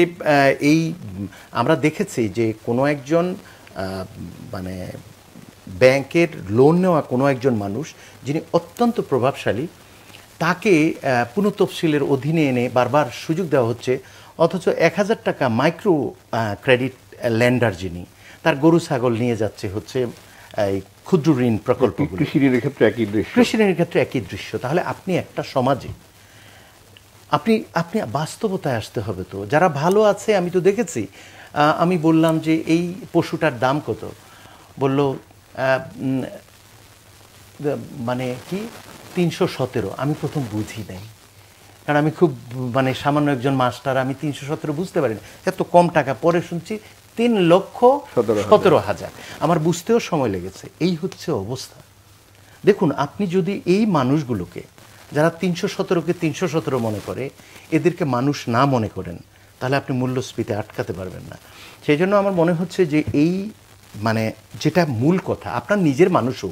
এই আমরা দেখেছি যে কোনো একজন মানে ব্যাংকের লোন নেওয়া কোনো একজন মানুষ যিনি অত্যন্ত প্রভাবশালী, তাকে পুনঃতফসিলের অধীনে এনে বারবার সুযোগ দেওয়া হচ্ছে, অথচ 1000 টাকা মাইক্রো ক্রেডিট ল্যান্ডার যিনি, তার গরু ছাগল নিয়ে যাচ্ছে হচ্ছে এই ক্ষুদ্র ঋণ প্রকল্পগুলো। কৃষি ঋণের ক্ষেত্রে একই দৃশ্য, কৃষি ঋণের ক্ষেত্রে একই দৃশ্য। তাহলে আপনি একটা সমাজে আপনি বাস্তবতায় আসতে হবে। তো যারা ভালো আছে, আমি তো দেখেছি, আমি বললাম যে এই পশুটার দাম কত, বলল মানে কি 317। আমি প্রথম বুঝি নাই, কারণ আমি খুব মানে সামান্য একজন মাস্টার, আমি 317 বুঝতে পারিনি, এত কম টাকা। পরে শুনছি 3,17,000। আমার বুঝতেও সময় লেগেছে। এই হচ্ছে অবস্থা। দেখুন, আপনি যদি এই মানুষগুলোকে, যারা 317কে 317 মনে করে, এদেরকে মানুষ না মনে করেন, তাহলে আপনি মূল্যস্ফীতি আটকাতে পারবেন না। সেই জন্য আমার মনে হচ্ছে যে এই মানে যেটা মূল কথা, আপনার নিজের মানুষও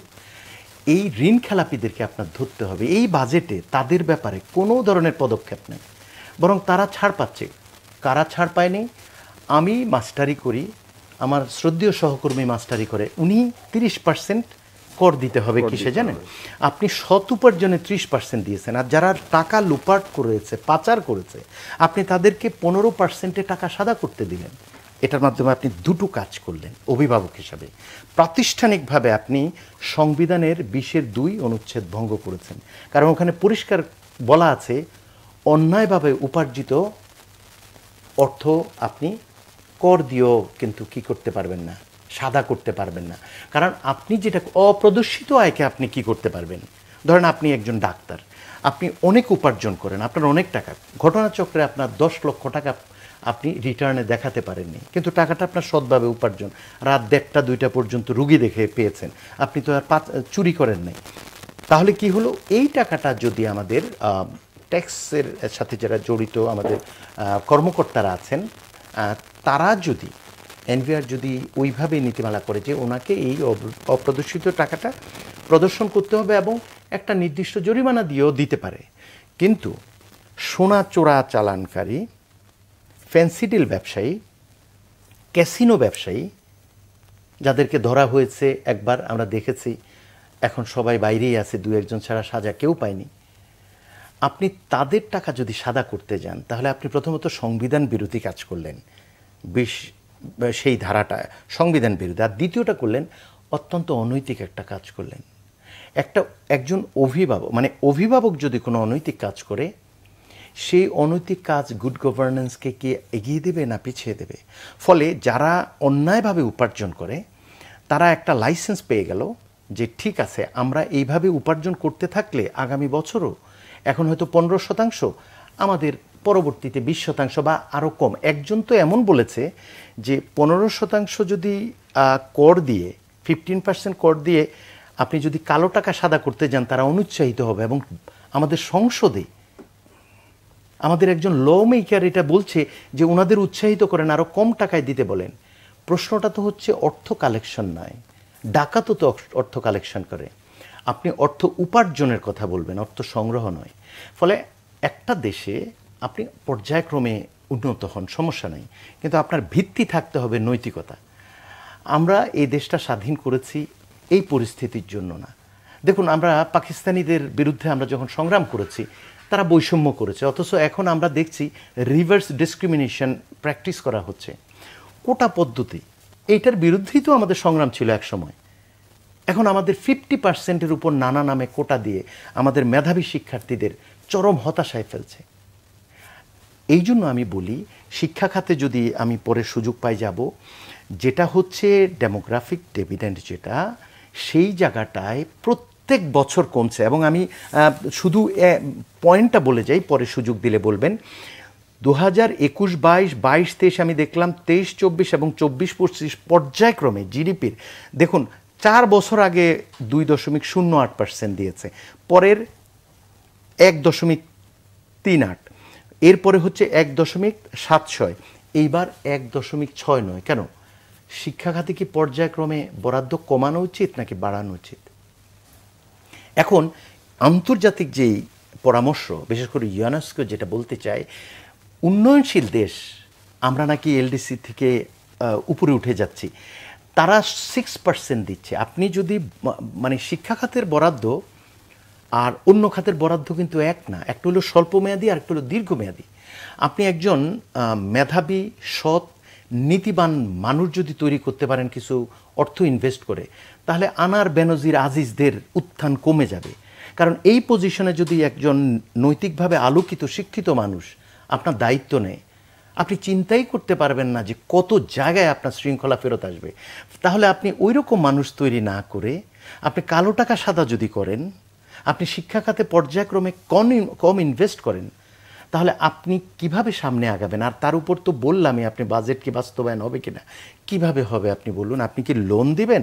এই ঋণ খেলাপিদেরকে আপনার ধরতে হবে। এই বাজেটে তাদের ব্যাপারে কোনো ধরনের পদক্ষেপ নেই, বরং তারা ছাড় পাচ্ছে। কারা ছাড় পায়নি? আমি মাস্টারি করি, আমার শ্রদ্ধেয় সহকর্মী মাস্টারি করে, উনি 30% কর দিতে হবে। কিসে জানেন? আপনি সৎ উপার্জনে 30% দিয়েছেন, আর যারা টাকা লুপাট করেছে, পাচার করেছে, আপনি তাদেরকে 15% টাকা সাদা করতে দিলেন। এটার মাধ্যমে আপনি দুটো কাজ করলেন অভিভাবক হিসাবে। প্রাতিষ্ঠানিকভাবে আপনি সংবিধানের 20(2) অনুচ্ছেদ ভঙ্গ করেছেন, কারণ ওখানে পরিষ্কার বলা আছে অন্যায়ভাবে উপার্জিত অর্থ আপনি কর দিয়েও কিন্তু কি করতে পারবেন না, সাদা করতে পারবেন না। কারণ আপনি যেটা অপ্রদর্শিত আয়কে আপনি কি করতে পারবেন? ধরেন আপনি একজন ডাক্তার, আপনি অনেক উপার্জন করেন, আপনার অনেক টাকা, ঘটনাচক্রে আপনার 10 লক্ষ টাকা আপনি রিটার্নে দেখাতে পারেননি, কিন্তু টাকাটা আপনার সৎভাবে উপার্জন, রাত 1টা 2টা পর্যন্ত রুগী দেখে পেয়েছেন, আপনি তো আর চুরি করেন নাই। তাহলে কি হলো? এই টাকাটা যদি আমাদের ট্যাক্সের সাথে যারা জড়িত আমাদের কর্মকর্তারা আছেন, তারা যদি এনভিআর যদি ওইভাবে নীতিমালা করে যে ওনাকে এই অপ্রদর্শিত টাকাটা প্রদর্শন করতে হবে এবং একটা নির্দিষ্ট জরিমানা দিয়েও দিতে পারে, কিন্তু সোনা চোরা চালানকারী, ফ্যান্সিডিল ব্যবসায়ী, ক্যাসিনো ব্যবসায়ী, যাদেরকে ধরা হয়েছে একবার আমরা দেখেছি, এখন সবাই বাইরেই আছে, 2-1 ছাড়া সাজা কেউ পায়নি, আপনি তাদের টাকা যদি সাদা করতে যান, তাহলে আপনি প্রথমত সংবিধান বিরোধী কাজ করলেন, সেই ধারাটা সংবিধান বিরোধী। আর দ্বিতীয়টা করলেন অত্যন্ত অনৈতিক একটা কাজ করলেন। একজন অভিভাবক, মানে অভিভাবক যদি কোনো অনৈতিক কাজ করে, সেই অনৈতিক কাজ গুড গভর্নেন্সকে কি এগিয়ে দেবে না পিছিয়ে দেবে? ফলে যারা অন্যায়ভাবে উপার্জন করে, তারা একটা লাইসেন্স পেয়ে গেল যে ঠিক আছে, আমরা এইভাবে উপার্জন করতে থাকলে আগামী বছরও এখন হয়তো 15%, আমাদের পরবর্তীতে 20% বা আরও কম। একজন তো এমন বলেছে যে 15% যদি কর দিয়ে, 15% কর দিয়ে আপনি যদি কালো টাকা সাদা করতে যান, তারা অনুৎসাহিত হবে। এবং আমাদের সংসদে আমাদের একজন ল মেকার এটা বলছে যে ওনাদের উৎসাহিত করেন, আরও কম টাকায় দিতে বলেন। প্রশ্নটা তো হচ্ছে অর্থ কালেকশন নয়, ডাকাতও তো অর্থ কালেকশন করে। আপনি অর্থ উপার্জনের কথা বলবেন, অর্থ সংগ্রহ নয়। ফলে একটা দেশে আপনি পর্যায়ক্রমে উন্নত হন, সমস্যা নেই, কিন্তু আপনার ভিত্তি থাকতে হবে নৈতিকতা। আমরা এই দেশটা স্বাধীন করেছি এই পরিস্থিতির জন্য না, দেখুন, আমরা পাকিস্তানিদের বিরুদ্ধে আমরা যখন সংগ্রাম করেছি তারা বৈষম্য করেছে, অথচ এখন আমরা দেখছি রিভার্স ডিসক্রিমিনেশন প্র্যাকটিস করা হচ্ছে। কোটা পদ্ধতি, এইটার বিরুদ্ধেই তো আমাদের সংগ্রাম ছিল এক সময়। এখন আমাদের 50% উপর নানা নামে কোটা দিয়ে আমাদের মেধাবী শিক্ষার্থীদের চরম হতাশায় ফেলছে। এই জন্য আমি বলি, শিক্ষা খাতে যদি আমি পরে সুযোগ পাই যাব, যেটা হচ্ছে ডেমোগ্রাফিক ডিভিডেন্ড, যেটা সেই জায়গাটায় প্রত্যেক বছর কমছে। এবং আমি শুধু পয়েন্টটা বলে যাই, পরে সুযোগ দিলে বলবেন। 2021-22, 22-23 আমি দেখলাম 23-24 এবং 24-25 পর্যায়ক্রমে জিডিপির, দেখুন 4 বছর আগে 2.08% দিয়েছে, পরের 1.38, এরপরে হচ্ছে 1.76, এইবার 1.69। কেন? শিক্ষা খাতে কি পর্যায়ক্রমে বরাদ্দ কমানো উচিত নাকি বাড়ানো উচিত? এখন আন্তর্জাতিক যেই পরামর্শ, বিশেষ করে ইউনেস্কো যেটা বলতে চায়, উন্নয়নশীল দেশ আমরা নাকি এলডিসি থেকে উপরে উঠে যাচ্ছি, তারা 6% দিচ্ছে। আপনি যদি মানে শিক্ষা খাতের বরাদ্দ আর অন্য খাতের বরাদ্দ কিন্তু এক না, একটা হলো স্বল্পমেয়াদী আর একটা হলো দীর্ঘমেয়াদী। আপনি একজন মেধাবী, সৎ, নীতিবান মানুষ যদি তৈরি করতে পারেন কিছু অর্থ ইনভেস্ট করে, তাহলে আনার বেনজির আজিজদের উত্থান কমে যাবে। কারণ এই পজিশনে যদি একজন নৈতিকভাবে আলোকিত শিক্ষিত মানুষ আপনার দায়িত্ব নেয়, আপনি চিন্তাই করতে পারবেন না যে কত জায়গায় আপনার শৃঙ্খলা ফেরত আসবে। তাহলে আপনি ওই রকম মানুষ তৈরি না করে আপনি কালো টাকা সাদা যদি করেন, আপনি শিক্ষা খাতে পর্যায়ক্রমে কম ইনভেস্ট করেন, তাহলে আপনি কিভাবে সামনে আগাবেন? আর তার উপর তো বললামই, আপনি বাজেট কি বাস্তবায়ন হবে কিনা, কিভাবে হবে আপনি বলুন। আপনি কি লোন দিবেন?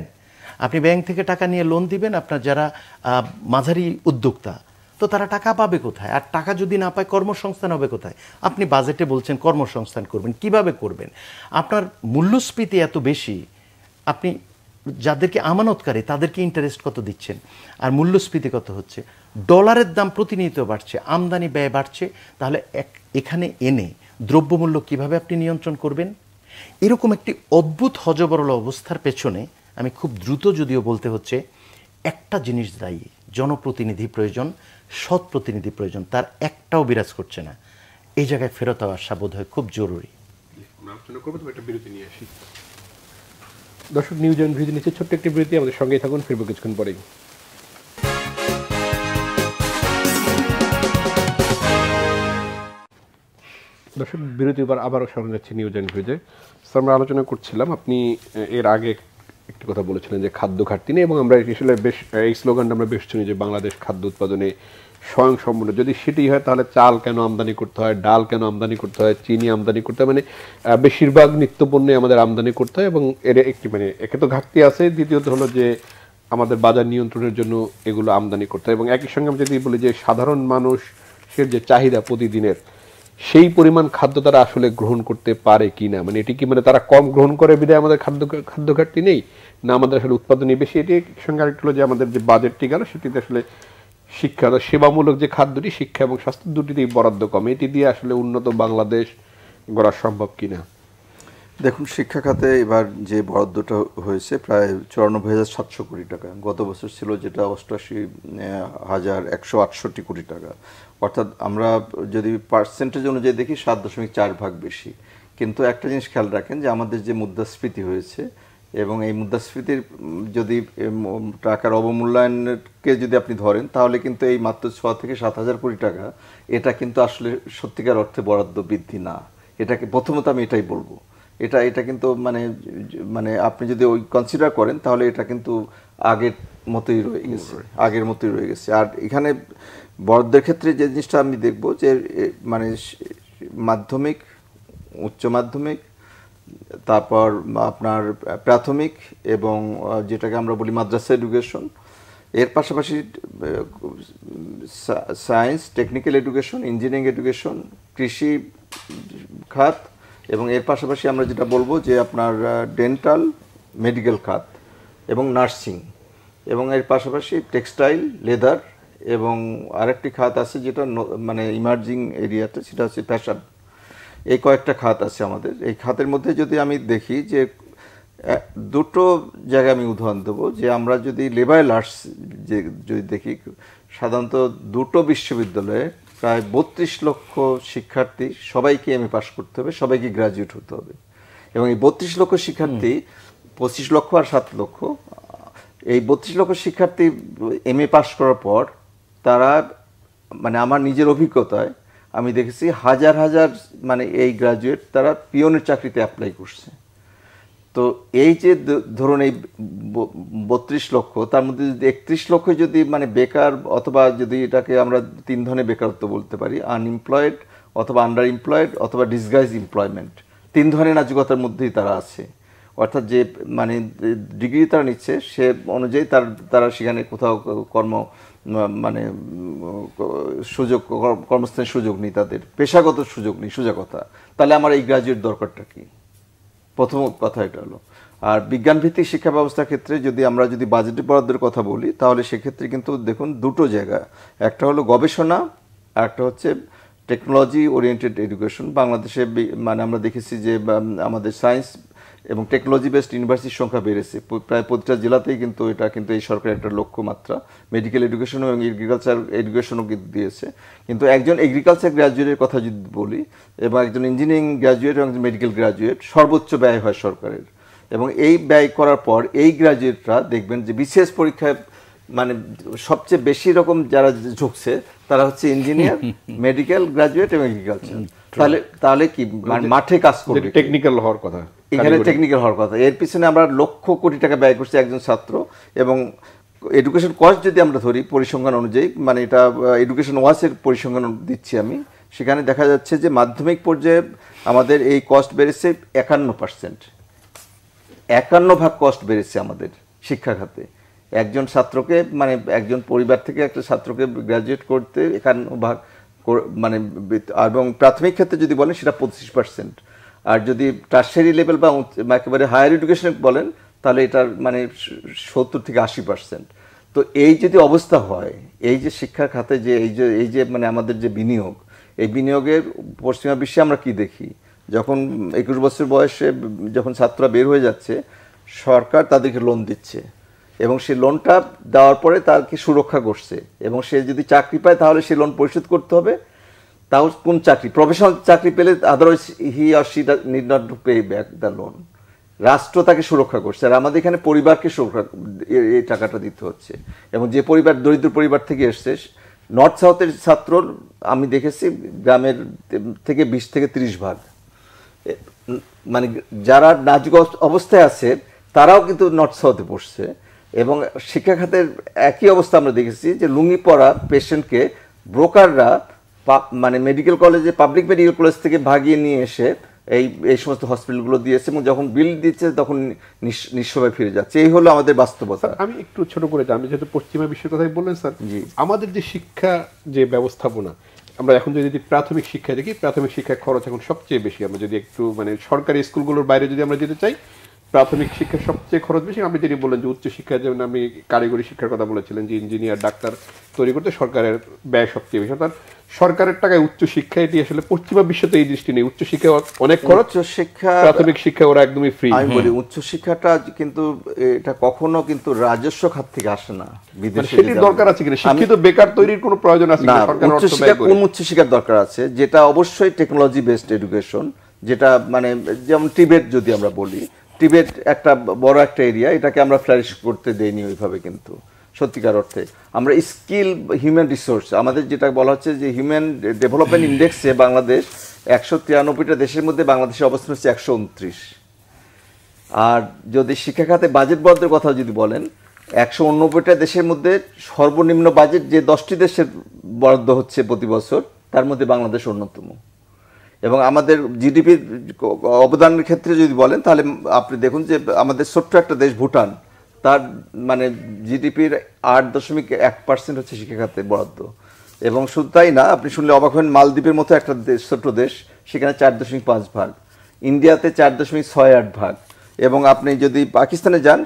আপনি ব্যাংক থেকে টাকা নিয়ে লোন দিবেন? আপনার যারা মাঝারি উদ্যোক্তা, তো তারা টাকা পাবে কোথায়? আর টাকা যদি না পায়, কর্মসংস্থান হবে কোথায়? আপনি বাজেটে বলছেন কর্মসংস্থান করবেন, কিভাবে করবেন? আপনার মূল্যস্ফীতি এত বেশি, আপনি যাদেরকে আমানতকারী তাদেরকে ইন্টারেস্ট কত দিচ্ছেন, আর মূল্যস্ফীতি কত হচ্ছে? ডলারের দাম প্রতিনিয়ত বাড়ছে, আমদানি ব্যয় বাড়ছে, তাহলে এখানে এনে দ্রব্যমূল্য কিভাবে আপনি নিয়ন্ত্রণ করবেন? এরকম একটি অদ্ভুত হযবরল অবস্থার পেছনে আমি খুব দ্রুত যদিও বলতে হচ্ছে, একটা জিনিস দায়ী, জনপ্রতিনিধি প্রয়োজন, সৎ প্রতিনিধি প্রয়োজন, তার একটাও বিরাজ করছে না। এই জায়গায় ফেরত আসা বোধ হয় খুব জরুরি। আলোচনা করবো, তবে একটা বিরতি নিয়ে আসি। দর্শক, নিউজ অ্যান্ড ভিউজ নিচ্ছে ছোট্ট একটি বিরতি, আমাদের সঙ্গেই থাকুন, ফিরবো কিছুক্ষণ পরেই। দর্শক, বিরতির পর আবারও স্মরণ যাচ্ছে নিউজ অ্যান্ড ভিউজে। আমরা আলোচনা করছিলাম, আপনি এর আগে একটি কথা বলেছিলেন যে খাদ্য ঘাটতি নেই, এবং আমরা আসলে বেশ এই স্লোগানটা আমরা বেশ শুনি যে বাংলাদেশ খাদ্য উৎপাদনে স্বয়ংসম্পূর্ণ। যদি সেটি হয়, তাহলে চাল কেন আমদানি করতে হয়, ডাল কেন আমদানি করতে হয়, চিনি আমদানি করতে হয়, মানে বেশিরভাগ নিত্যপণ্যে আমাদের আমদানি করতে হয়। এবং এর একটি মানে একে তো ঘাটতি আছে, দ্বিতীয়ত হলো যে আমাদের বাজার নিয়ন্ত্রণের জন্য এগুলো আমদানি করতে হয়। এবং একই সঙ্গে আমি যদি বলি যে সাধারণ মানুষের যে চাহিদা প্রতিদিনের, সেই পরিমাণ খাদ্য তারা আসলে গ্রহণ করতে পারে কি না, মানে এটি কি মানে তারা কম গ্রহণ করে বিধায় আমাদের খাদ্য ঘাটতি নেই, না আমাদের আসলে উৎপাদনই বেশি? এটি সঙ্গে আরেকটু হলো যে আমাদের যে বাজেটটি গেল, সেটিতে আসলে শিক্ষা সেবামূলক যে খাদ্যটি, শিক্ষা এবং স্বাস্থ্য দুটিতেই বরাদ্দ কম। এটি দিয়ে আসলে উন্নত বাংলাদেশ গড়া সম্ভব কিনা? দেখুন, শিক্ষা খাতে এবার যে বরাদ্দটা হয়েছে প্রায় 94,700 কোটি টাকা, গত বছর ছিল যেটা 88,168 কোটি টাকা। অর্থাৎ আমরা যদি পার্সেন্টেজ অনুযায়ী দেখি 7.4 বেশি। কিন্তু একটা জিনিস খেয়াল রাখেন যে আমাদের যে মুদ্রাস্ফীতি হয়েছে, এবং এই মুদ্রাস্ফীতির যদি টাকার অবমূল্যায়নকে যদি আপনি ধরেন, তাহলে কিন্তু এই মাত্র 6 থেকে 7,000 কোটি টাকা, এটা কিন্তু আসলে সত্যিকার অর্থে বরাদ্দ বৃদ্ধি না। এটাকে প্রথমত আমি এটাই বলবো, এটা কিন্তু মানে আপনি যদি ওই কনসিডার করেন, তাহলে এটা কিন্তু আগের মতোই রয়ে গেছে। আর এখানে বরাদ্দের ক্ষেত্রে যে জিনিসটা আমি দেখব যে মানে মাধ্যমিক, উচ্চ মাধ্যমিক, তারপর আপনার প্রাথমিক, এবং যেটাকে আমরা বলি মাদ্রাসা এডুকেশন, এর পাশাপাশি science, technical education, engineering education, কৃষি খাত, এবং এর পাশাপাশি আমরা যেটা বলবো যে আপনার ডেন্টাল, মেডিকেল খাত এবং নার্সিং, এবং এর পাশাপাশি টেক্সটাইল, লেদার, এবং আরেকটি খাত আছে যেটা মানে ইমার্জিং এরিয়াতে, সেটা হচ্ছে ফ্যাশন। এই কয়েকটা খাত আছে আমাদের। এই খাতের মধ্যে যদি আমি দেখি যে দুটো জায়গায় আমি উদাহরণ দেবো, যে আমরা যদি লিবারেল আর্টস যে যদি দেখি, সাধারণত দুটো বিশ্ববিদ্যালয়ে প্রায় 32 লক্ষ শিক্ষার্থী, সবাইকে এমএ পাস করতে হবে, সবাইকে গ্রাজুয়েট হতে হবে। এবং এই 32 লক্ষ শিক্ষার্থী, 25 লক্ষ আর 7 লক্ষ, এই 32 লক্ষ শিক্ষার্থী এমএ পাস করার পর তারা, মানে আমার নিজের অভিজ্ঞতায় আমি দেখেছি হাজার হাজার মানে এই গ্রাজুয়েট তারা পিওনের চাকরিতে অ্যাপ্লাই করছে। তো এই যে ধরুন এই 32 লক্ষ, তার মধ্যে যদি 31 লক্ষ যদি মানে বেকার, অথবা যদি এটাকে আমরা 3 ধরনের বেকারত্ব বলতে পারি, আনএমপ্লয়েড অথবা আন্ডার এমপ্লয়েড অথবা ডিসগাইজ এমপ্লয়মেন্ট, 3 ধরনের নাজুকতার মধ্যেই তারা আছে। অর্থাৎ যে মানে ডিগ্রি তারা নিচ্ছে সে অনুযায়ী তারা সেখানে কোথাও কর্ম মানে সুযোগ, কর্মস্থানের সুযোগ নেই, তাদের পেশাগত সুযোগ নেই, সোজা কথা। তাহলে আমার এই গ্রাজুয়েট দরকারটা কি? প্রথম কথা এটা হলো। আর বিজ্ঞানভিত্তিক শিক্ষা ব্যবস্থার ক্ষেত্রে যদি আমরা যদি বাজেট বরাদ্দের কথা বলি, তাহলে সেক্ষেত্রে কিন্তু দেখুন দুটো জায়গা, একটা হলো গবেষণা আর একটা হচ্ছে টেকনোলজি ওরিয়েন্টেড এডুকেশন। বাংলাদেশে মানে আমরা দেখেছি যে আমাদের সায়েন্স এবং টেকনোলজি বেসড ইউনিভার্সিটির সংখ্যা বেড়েছে প্রায় প্রতিটা জেলাতেই, কিন্তু এটা কিন্তু এই সরকারের একটা লক্ষ্যমাত্রা। মেডিকেল এডুকেশন এবং এগ্রিকালচার এডুকেশনও কিন্তু দিয়েছে। কিন্তু একজন এগ্রিকালচার গ্র্যাজুয়েটের কথা যদি বলি এবং একজন ইঞ্জিনিয়ারিং গ্র্যাজুয়েট এবং একজন মেডিকেল গ্র্যাজুয়েট, সর্বোচ্চ ব্যয় হয় সরকারের। এবং এই ব্যয় করার পর এই গ্র্যাজুয়েটরা দেখবেন যে বিশেষ পরীক্ষায় মানে সবচেয়ে বেশি রকম যারা ঝুঁকছে তারা হচ্ছে ইঞ্জিনিয়ার, মেডিকেল গ্র্যাজুয়েট এবং এগ্রিকালচার। তাহলে কি মাঠে কাজ করবে, টেকনিক্যাল হওয়ার কথা, এখানে টেকনিক্যাল হওয়ার কথা। এর পিছনে আমরা লক্ষ কোটি টাকা ব্যয় করছি একজন ছাত্র। এবং এডুকেশন কস্ট যদি আমরা ধরি পরিসংখ্যান অনুযায়ী, মানে এটা এডুকেশন ওয়াচের পরিসংখ্যান দিচ্ছি আমি, সেখানে দেখা যাচ্ছে যে মাধ্যমিক পর্যায়ে আমাদের এই কস্ট বেড়েছে 51%। 51 ভাগ কস্ট বেড়েছে আমাদের শিক্ষা খাতে। একজন ছাত্রকে মানে একজন পরিবার থেকে একটা ছাত্রকে গ্র্যাজুয়েট করতে 51 ভাগ মানে, এবং প্রাথমিক ক্ষেত্রে যদি বলেন সেটা 25%। আর যদি টারশারি লেভেল বা একেবারে হায়ার এডুকেশন বলেন তাহলে এটার মানে 70 থেকে 80%। তো এই যদি অবস্থা হয়, এই যে শিক্ষার খাতে যে এই যে মানে আমাদের যে বিনিয়োগ, এই বিনিয়োগের পশ্চিমা বিশ্বে আমরা কি দেখি, যখন 21 বছর বয়সে যখন ছাত্ররা বের হয়ে যাচ্ছে, সরকার তাদেরকে লোন দিচ্ছে এবং সেই লোনটা দেওয়ার পরে তাকে সুরক্ষা করছে। এবং সে যদি চাকরি পায় তাহলে সে লোন পরিশোধ করতে হবে। তাও কোন চাকরি, প্রফেশনাল চাকরি পেলে, otherwise he or she need not to pay back the loan. রাষ্ট্র তাকে সুরক্ষা করছে। আর আমাদের এখানে পরিবারকে সুরক্ষা এই টাকাটা দিতে হচ্ছে। এবং যে পরিবার দরিদ্র পরিবার থেকে এসছে, নর্থ সাউথের ছাত্র আমি দেখেছি গ্রামের থেকে 20 থেকে 30 ভাগ, মানে যারা নাজুক অবস্থায় আছে তারাও কিন্তু নর্থ সাউথে পড়ছে। এবং শিক্ষা খাতের একই অবস্থা আমরা দেখেছি যে লুঙ্গি পরা পেশেন্টকে ব্রোকাররা মানে মেডিকেল কলেজে, পাবলিক মেডিকেল কলেজ থেকে ভাগিয়ে নিয়ে এসে এই সমস্ত হসপিটালগুলো দিয়েছে, এবং যখন বিল দিচ্ছে তখন নিঃস্বভাবে ফিরে যাচ্ছে। এই হলো আমাদের বাস্তবতা। আমি একটু ছোট করে, আমি যেহেতু পশ্চিমা বিশ্বের কথাই বললেন স্যার, আমাদের যে শিক্ষা যে ব্যবস্থাপনা, আমরা এখন যদি প্রাথমিক শিক্ষা দেখি, প্রাথমিক শিক্ষার খরচ এখন সবচেয়ে বেশি। আমরা যদি একটু মানে সরকারি স্কুলগুলোর বাইরে যদি আমরা যেতে চাই, প্রাথমিক শিক্ষার সবচেয়ে খরচ বেশি। আপনি যেটি বললেন যে উচ্চশিক্ষা, যেমন আমি কারিগরি শিক্ষার কথা বলেছিলেন যে ইঞ্জিনিয়ার, ডাক্তার তৈরি করতে সরকারের ব্যয় সবচেয়ে বেশি। অর্থাৎ সরকারের টাকায় উচ্চশিক্ষা, এটি আসলে পশ্চিমা বিশ্বতে এই দৃষ্টি নেই। উচ্চশিক্ষা অনেক খরচ, উচ্চশিক্ষা, প্রাথমিক শিক্ষা ওরা একদমই ফ্রি। আমি বলি উচ্চশিক্ষাটা কিন্তু এটা কখনো কিন্তু রাজস্ব খাত থেকে আসে না। বিদেশে সেটির দরকার আছে কিনা, শিক্ষিত বেকার তৈরির কোনো প্রয়োজন আছে কিনা, সরকার অর্থ ব্যয় করে। কোন উচ্চশিক্ষার দরকার আছে, যেটা অবশ্যই টেকনোলজি বেসড এডুকেশন, যেটা মানে যেমন টিবেট যদি আমরা বলি, টিবেট একটা বড় একটা এরিয়া, এটাকে আমরা ফ্লারিশ করতে দেইনি ওইভাবে। কিন্তু সত্যিকার অর্থে আমরা স্কিল, হিউম্যান রিসোর্স, আমাদের যেটা বলা হচ্ছে যে হিউম্যান ডেভেলপমেন্ট ইন্ডেক্সে বাংলাদেশ 193টা দেশের মধ্যে বাংলাদেশের অবস্থান হচ্ছে 129। আর যদি শিক্ষা খাতে বাজেট বরাদ্দের কথা যদি বলেন, 189টা দেশের মধ্যে সর্বনিম্ন বাজেট যে 10টি দেশের বরাদ্দ হচ্ছে প্রতি বছর, তার মধ্যে বাংলাদেশ অন্যতম। এবং আমাদের জিডিপির অবদানের ক্ষেত্রে যদি বলেন, তাহলে আপনি দেখুন যে আমাদের ছোট্ট একটা দেশ ভুটান, তার মানে জিডিপির 8.1% হচ্ছে শিক্ষা খাতে বরাদ্দ। এবং শুধু তাই না, আপনি শুনলে অবাক হন, মালদ্বীপের মতো একটা দেশ, ছোট্ট দেশ, সেখানে 4.5 ভাগ, ইন্ডিয়াতে 4.68 ভাগ। এবং আপনি যদি পাকিস্তানে যান,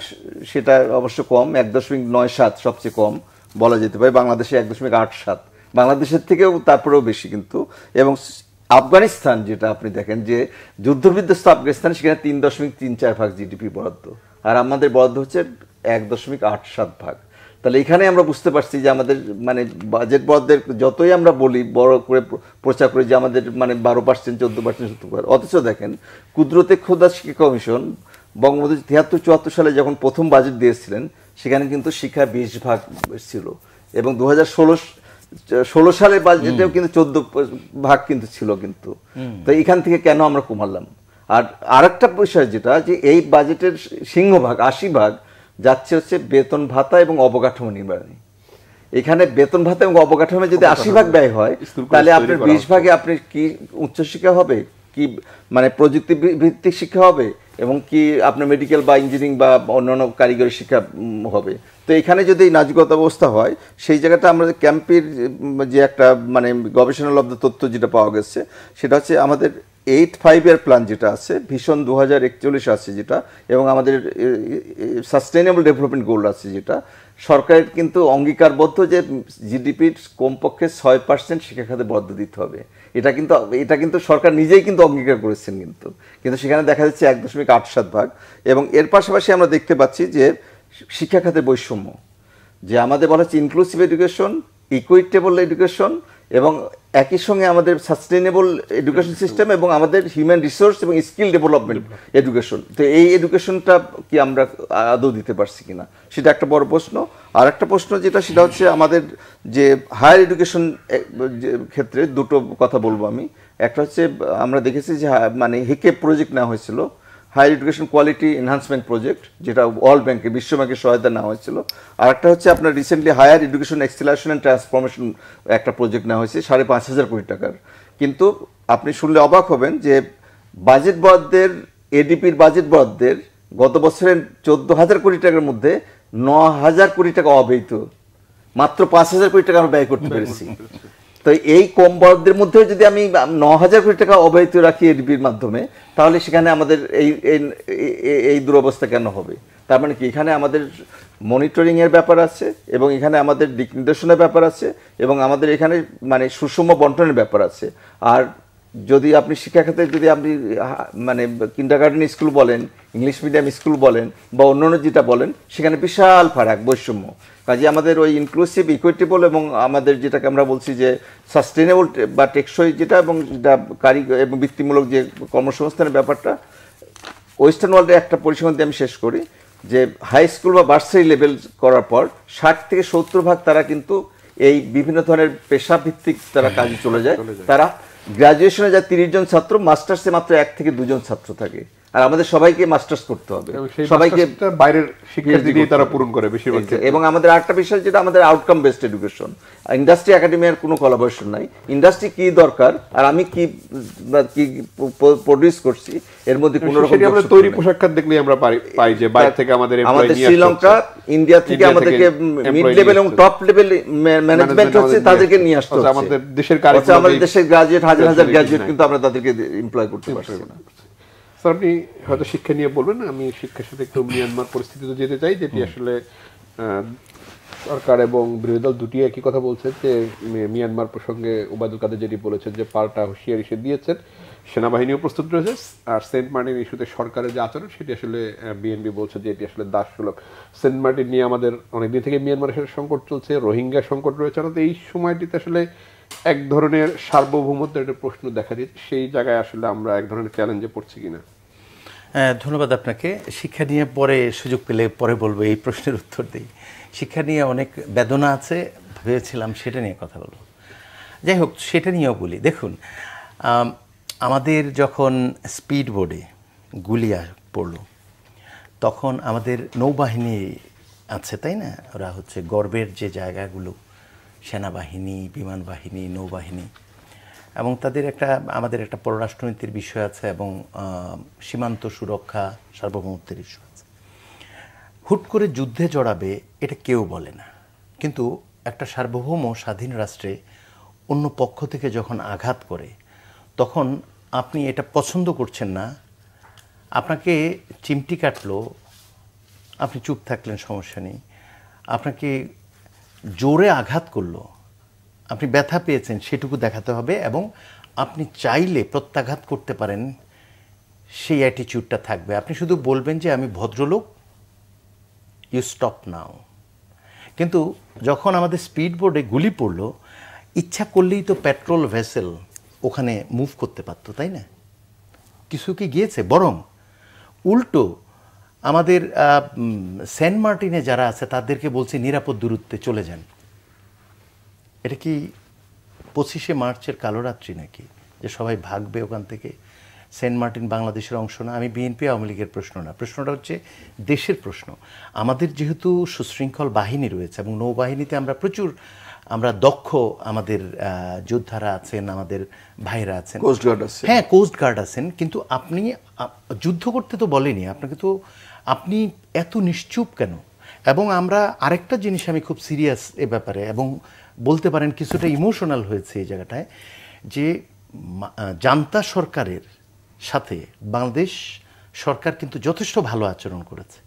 সেটা অবশ্য কম, 1.97 সবচেয়ে কম বলা যেতে পারে। বাংলাদেশে 1.87, বাংলাদেশের থেকেও তারপরেও বেশি কিন্তু। এবং আফগানিস্তান যেটা আপনি দেখেন যে যুদ্ধবিধ্বস্ত আফগানিস্তান, সেখানে 3.34 ভাগ জিডিপি বরাদ্দ, আর আমাদের বরাদ্দ হচ্ছে 1.87 ভাগ। তাহলে এখানে আমরা বুঝতে পারছি যে আমাদের মানে বাজেট বরাদ্দের যতই আমরা বলি বড় করে প্রচার করি যে আমাদের মানে 12%, 14%, 17%, অথচ দেখেন কুদরতে খোদা শিক্ষা কমিশন বঙ্গবন্ধু 73-74 সালে যখন প্রথম বাজেট দিয়েছিলেন, সেখানে কিন্তু শিক্ষা 20 ভাগ ছিল, এবং 2016 সালের বাজেটেও কিন্তু 14 ভাগ কিন্তু ছিল। কিন্তু তো এখান থেকে কেন আমরা কমালাম? আর আরেকটা বিষয় যেটা, যে এই বাজেটের সিংহভাগ 80 ভাগ যাচ্ছে হচ্ছে বেতন ভাতা এবং অবকাঠামো নির্মাণে। এখানে বেতন ভাতা এবং অবকাঠামো যদি 80 ভাগ ব্যয় হয়, তাহলে আপনার 20 ভাগে আপনি কি উচ্চশিক্ষা হবে, কি মানে প্রযুক্তি ভিত্তিক শিক্ষা হবে, এবং কি আপনার মেডিকেল বা ইঞ্জিনিয়ারিং বা অন্যান্য কারিগরি শিক্ষা হবে। তো এখানে যদি নাজুকতা অবস্থা হয়, সেই জায়গাটা আমরা ক্যাম্পের যে একটা মানে গবেষণালব্ধ তথ্য যেটা পাওয়া গেছে, সেটা হচ্ছে আমাদের 8-5 প্ল্যান যেটা আছে, ভিশন 2041 আছে যেটা, এবং আমাদের সাস্টেইনেবল ডেভেলপমেন্ট গোল আছে যেটা, সরকারের কিন্তু অঙ্গীকারবদ্ধ যে জিডিপির কমপক্ষে 6% শিক্ষা খাতে বরাদ্দ দিতে হবে। এটা কিন্তু সরকার নিজেই কিন্তু অঙ্গীকার করেছেন, কিন্তু সেখানে দেখা যাচ্ছে 1.87 ভাগ। এবং এর পাশাপাশি আমরা দেখতে পাচ্ছি যে শিক্ষা খাতে বৈষম্য, যে আমাদের বলা হচ্ছে ইনক্লুসিভ এডুকেশন, ইকুইটেবল এডুকেশন, এবং একই সঙ্গে আমাদের সাস্টেইনেবল এডুকেশন সিস্টেম, এবং আমাদের হিউম্যান রিসোর্স এবং স্কিল ডেভেলপমেন্ট এডুকেশন। তো এই এডুকেশনটা কি আমরা আদৌ দিতে পারছি কিনা, সেটা একটা বড় প্রশ্ন। আর একটা প্রশ্ন যেটা, সেটা হচ্ছে আমাদের যে হায়ার এডুকেশন ক্ষেত্রে দুটো কথা বলবো আমি। একটা হচ্ছে আমরা দেখেছি যে মানে হেকে প্রজেক্ট নেওয়া হয়েছিল, higher education quality enhancement project, যেটা ওয়ার্ল্ড ব্যাংকে, বিশ্ব ব্যাংকের সহায়তা নেওয়া হয়েছিল। আর একটা হচ্ছে আপনার recently higher education acceleration and transformation একটা প্রজেক্ট নেওয়া হয়েছে 5,500 কোটি টাকার। কিন্তু আপনি শুনলে অবাক হবেন যে বাজেট বরাদ্দের, এডিপির বাজেট বরাদ্দের গত বছরের 14,000 কোটি টাকার মধ্যে 9,000 কোটি টাকা অব্যয়িত, মাত্র 5,000 কোটি টাকা আমরা ব্যয় করতে পেরেছি। তো এই কম বরাদ্দের মধ্যেও যদি আমি 9,000 কোটি টাকা অব্যয়িত রাখি এডিপির মাধ্যমে, তাহলে সেখানে আমাদের এই দুরবস্থা কেন হবে? তার মানে কি, এখানে আমাদের মনিটরিং এর ব্যাপার আছে, এবং এখানে আমাদের দিক নির্দেশনার ব্যাপার আছে, এবং আমাদের এখানে মানে সুষম বন্টনের ব্যাপার আছে। আর যদি আপনি শিক্ষা খাতে যদি আপনি মানে কিন্ডারগার্টেন স্কুল বলেন, ইংলিশ মিডিয়াম স্কুল বলেন, বা অন্যান্য যেটা বলেন, সেখানে বিশাল ফারাক, বৈষম্য। কাজে আমাদের ওই ইনক্লুসিভ, ইকুইটেবল, এবং আমাদের যেটাকে আমরা বলছি যে সাস্টেইনেবল বা টেকসই যেটা, এবং যেটা কারিগর এবং বৃত্তিমূলক যে কর্মসংস্থানের ব্যাপারটা, ওয়েস্টার্ন ওয়ার্ল্ডে একটা পরিসংখ্যান দিয়ে আমি শেষ করি যে হাই স্কুল বা বার্সারি লেভেল করার পর 60 থেকে 70 ভাগ তারা কিন্তু এই বিভিন্ন ধরনের পেশাভিত্তিক তারা কাজে চলে যায়। তারা গ্রাজুয়েশনে যায় 30 জন ছাত্র, মাস্টার্সে মাত্র 1 থেকে 2 জন ছাত্র থাকে। আর আমাদের সবাইকে মাস্টার্স করতে হবে, সবাইকে বাইরের শিক্ষার্থী দিয়ে তারা পূরণ করে বেশিরভাগ। এবং আমাদের আরেকটা বিষয় যেটা, আমাদের আউটকাম বেসড এডুকেশন। ইন্ডাস্ট্রি একাডেমিয়ার কোনো কোলাবোরেশন নাই। ইন্ডাস্ট্রি কি দরকার আর আমি কি প্রডিউস করছি, এর মধ্যে কোনো রকম আমরা তৈরি পোশাক খাত দেখলেই আমরা পাই যে বাইরে থেকে আমাদের শ্রীলঙ্কা, ইন্ডিয়া থেকে আমাদেরকে মিড লেভেল এবং টপ লেভেল ম্যানেজমেন্ট হচ্ছে, তাদেরকে নিয়ে আসতে হচ্ছে। আমাদের দেশের গ্রাজুয়েট, হাজার গ্রাজুয়েট, কিন্তু আমরা তাদেরকে এমপ্লয় করতে পারছি না। স্যার, আপনি হয়তো শিক্ষা নিয়ে বলবেন, আমি শিক্ষার সাথে একটু মিয়ানমার পরিস্থিতিতে যেতে চাই, যেটি আসলে সরকার এবং বিরোধী দল দুটি একই কথা বলছে যে মিয়ানমার প্রসঙ্গে ওবায়দুল কাদের যেটি বলেছেন যে পাল্টা হুঁশিয়ারি সে দিয়েছেন, সেনাবাহিনীও প্রস্তুত রয়েছে। আর সেন্ট মার্টিন ইস্যুতে সরকারের যে আচরণ, সেটি আসলে বিএনপি বলছে যে এটি আসলে দাসসুলভ। সেন্ট মার্টিন নিয়ে আমাদের অনেকদিন থেকে মিয়ানমারের সাথে সংকট চলছে, রোহিঙ্গা সংকট রয়েছে, অর্থাৎ এই সময়টিতে আসলে এক ধরনের সার্বভৌমত্বের একটা প্রশ্ন দেখা দিচ্ছে। সেই জায়গায় আসলে আমরা এক ধরনের চ্যালেঞ্জে পড়ছি কিনা? ধন্যবাদ আপনাকে। শিক্ষা নিয়ে পরে সুযোগ পেলে পরে বলবো, এই প্রশ্নের উত্তর দিই। শিক্ষা নিয়ে অনেক বেদনা আছে, ভেবেছিলাম সেটা নিয়ে কথা বলবো। যাই হোক, সেটা নিয়েও বলি। দেখুন, আমাদের যখন স্পিড বোর্ডে গুলি পড়ল, তখন আমাদের নৌবাহিনী আছে, তাই না? ওরা হচ্ছে গর্বের যে জায়গাগুলো, সেনাবাহিনী, বিমান বাহিনী, নৌবাহিনী, এবং তাদের আমাদের একটা পররাষ্ট্রনীতির বিষয় আছে, এবং সীমান্ত সুরক্ষা, সার্বভৌমত্বের ইস্যু আছে। হুট করে যুদ্ধে জড়াবে এটা কেউ বলে না, কিন্তু একটা সার্বভৌম স্বাধীন রাষ্ট্রে অন্য পক্ষ থেকে যখন আঘাত করে, তখন আপনি এটা পছন্দ করছেন না, আপনাকে চিমটি কাটলো, আপনি চুপ থাকলেন, সমস্যা নেই। আপনাকে জোরে আঘাত করলো, আপনি ব্যথা পেয়েছেন, সেটুকু দেখাতে হবে, এবং আপনি চাইলে প্রত্যাঘাত করতে পারেন, সেই অ্যাটিটিউডটা থাকবে। আপনি শুধু বলবেন যে আমি ভদ্রলোক, ইউ স্টপ নাও। কিন্তু যখন আমাদের স্পিড বোর্ডে গুলি পড়লো, ইচ্ছা করলেই তো পেট্রোল ভেসেল ওখানে মুভ করতে পারতো, তাই না? কিছু কি গিয়েছে? বরং উল্টো আমাদের সেন্ট মার্টিনে যারা আছে তাদেরকে বলছে নিরাপদ দূরত্বে চলে যান। এটা কি 25শে মার্চের কালোরাত্রি নাকি, যে সবাই ভাগবে ওখান থেকে? সেন্ট মার্টিন বাংলাদেশের অংশ না। আমি বিএনপি আওয়ামী লীগের প্রশ্ন না, প্রশ্নটা হচ্ছে দেশের প্রশ্ন। আমাদের যেহেতু সুশৃঙ্খল বাহিনী রয়েছে এবং নৌবাহিনীতে আমরা দক্ষ আমাদের যোদ্ধারা আছেন, আমাদের ভাইরা আছেন, কোস্ট গার্ড আছে, হ্যাঁ কোস্ট গার্ড আছেন, কিন্তু আপনি যুদ্ধ করতে তো বলেনি আপনাকে, তো আপনি এত নিশ্চুপ কেন? এবং আমরা আরেকটা জিনিস, আমি খুব সিরিয়াস এ ব্যাপারে, এবং বলতে পারেন কিছুটা ইমোশনাল হয়েছে এই জায়গাটায়, যে জান্তা সরকারের সাথে বাংলাদেশ সরকার কিন্তু যথেষ্ট ভালো আচরণ করেছে।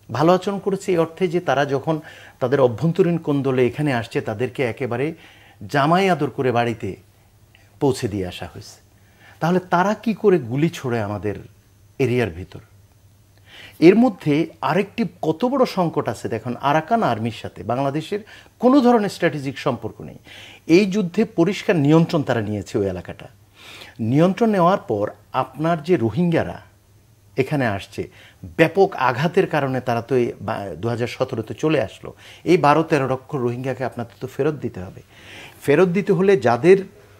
ভালো আচরণ করেছে এই অর্থে যে তারা যখন তাদের অভ্যন্তরীণ কোন্দলে এখানে আসছে, তাদেরকে একেবারে জামাই আদর করে বাড়িতে পৌঁছে দিয়ে আসা হয়েছে। তাহলে তারা কি করে গুলি ছোড়ে আমাদের এরিয়ার ভিতর? এর মধ্যে আরেকটি কত বড় সংকট আছে দেখুন, আরাকান আর্মির সাথে বাংলাদেশের কোনো ধরনের স্ট্র্যাটেজিক সম্পর্ক নেই। এই যুদ্ধে পরিষ্কার নিয়ন্ত্রণ তারা নিয়েছে ওই এলাকাটা। নিয়ন্ত্রণ নেওয়ার পর আপনার যে রোহিঙ্গারা এখানে আসছে, ব্যাপক আঘাতের কারণে তারা তো 2017-তে চলে আসলো। এই 12-13 লক্ষ রোহিঙ্গাকে আপনাদের তো ফেরত দিতে হবে। ফেরত দিতে হলে যাদের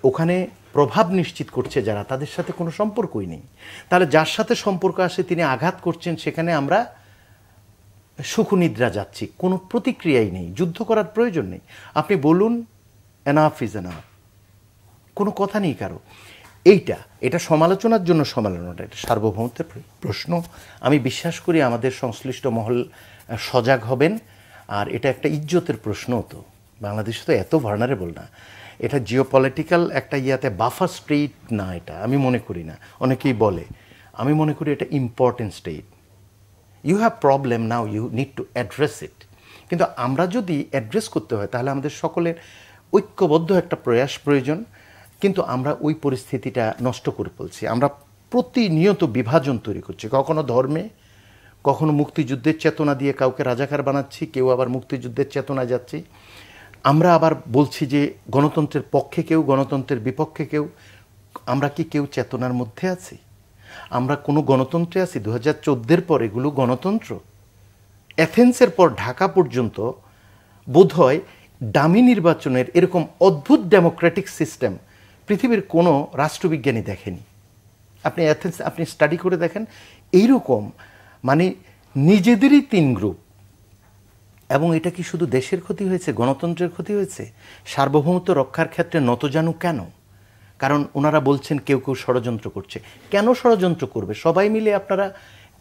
ওখানে প্রভাব নিশ্চিত করছে যারা, তাদের সাথে কোনো সম্পর্কই নেই। তাহলে যার সাথে সম্পর্ক আসে তিনি আঘাত করছেন, সেখানে আমরা সুখনিদ্রা যাচ্ছি, কোনো প্রতিক্রিয়াই নেই। যুদ্ধ করার প্রয়োজন নেই। আপনি বলুন এনাফ ইজ এনাফ, কোনো কথা নেই কারো। এটা সমালোচনার জন্য সমালোচনাটা, এটা সার্বভৌমত্বের প্রশ্ন। আমি বিশ্বাস করি আমাদের সংশ্লিষ্ট মহল সজাগ হবেন। আর এটা একটা ইজ্জতের প্রশ্ন। তো বাংলাদেশ তো এত ভার্নারেবল না, এটা জিওপলিটিক্যাল একটা ইয়াতে বাফার স্টেট না, এটা আমি মনে করি না। অনেকেই বলে, আমি মনে করি এটা important state. You have problem now, you need to address it. কিন্তু আমরা যদি অ্যাড্রেস করতে হয় তাহলে আমাদের সকলের ঐক্যবদ্ধ একটা প্রয়াস প্রয়োজন। কিন্তু আমরা ওই পরিস্থিতিটা নষ্ট করে ফেলছি। আমরা প্রতিনিয়ত বিভাজন তৈরি করছি, কখনো ধর্মে, কখনো মুক্তিযুদ্ধের চেতনা দিয়ে কাউকে রাজাকার বানাচ্ছি, কেউ আবার মুক্তিযুদ্ধের চেতনা যাচ্ছি। আমরা আবার বলছি যে গণতন্ত্রের পক্ষে কেউ, গণতন্ত্রের বিপক্ষে কেউ। আমরা কি কেউ চেতনার মধ্যে আছি? আমরা কোনো গণতন্ত্রে আছি? 2014-এর পর এগুলো গণতন্ত্র? অ্যাথেন্সের পর ঢাকা পর্যন্ত বোধহয় ডামি নির্বাচনের এরকম অদ্ভুত ডেমোক্রেটিক সিস্টেম পৃথিবীর কোনো রাষ্ট্রবিজ্ঞানী দেখেনি। আপনি অ্যাথেন্স আপনি স্টাডি করে দেখেন, এইরকম মানে নিজেদেরই 3 গ্রুপ। এবং এটা কি শুধু দেশের ক্ষতি হয়েছে, গণতন্ত্রের ক্ষতি হয়েছে? সার্বভৌমত্ব রক্ষার ক্ষেত্রে নতজানু কেন? কারণ ওনারা বলছেন কেউ কেউ ষড়যন্ত্র করছে। কেন ষড়যন্ত্র করবে? সবাই মিলে আপনারা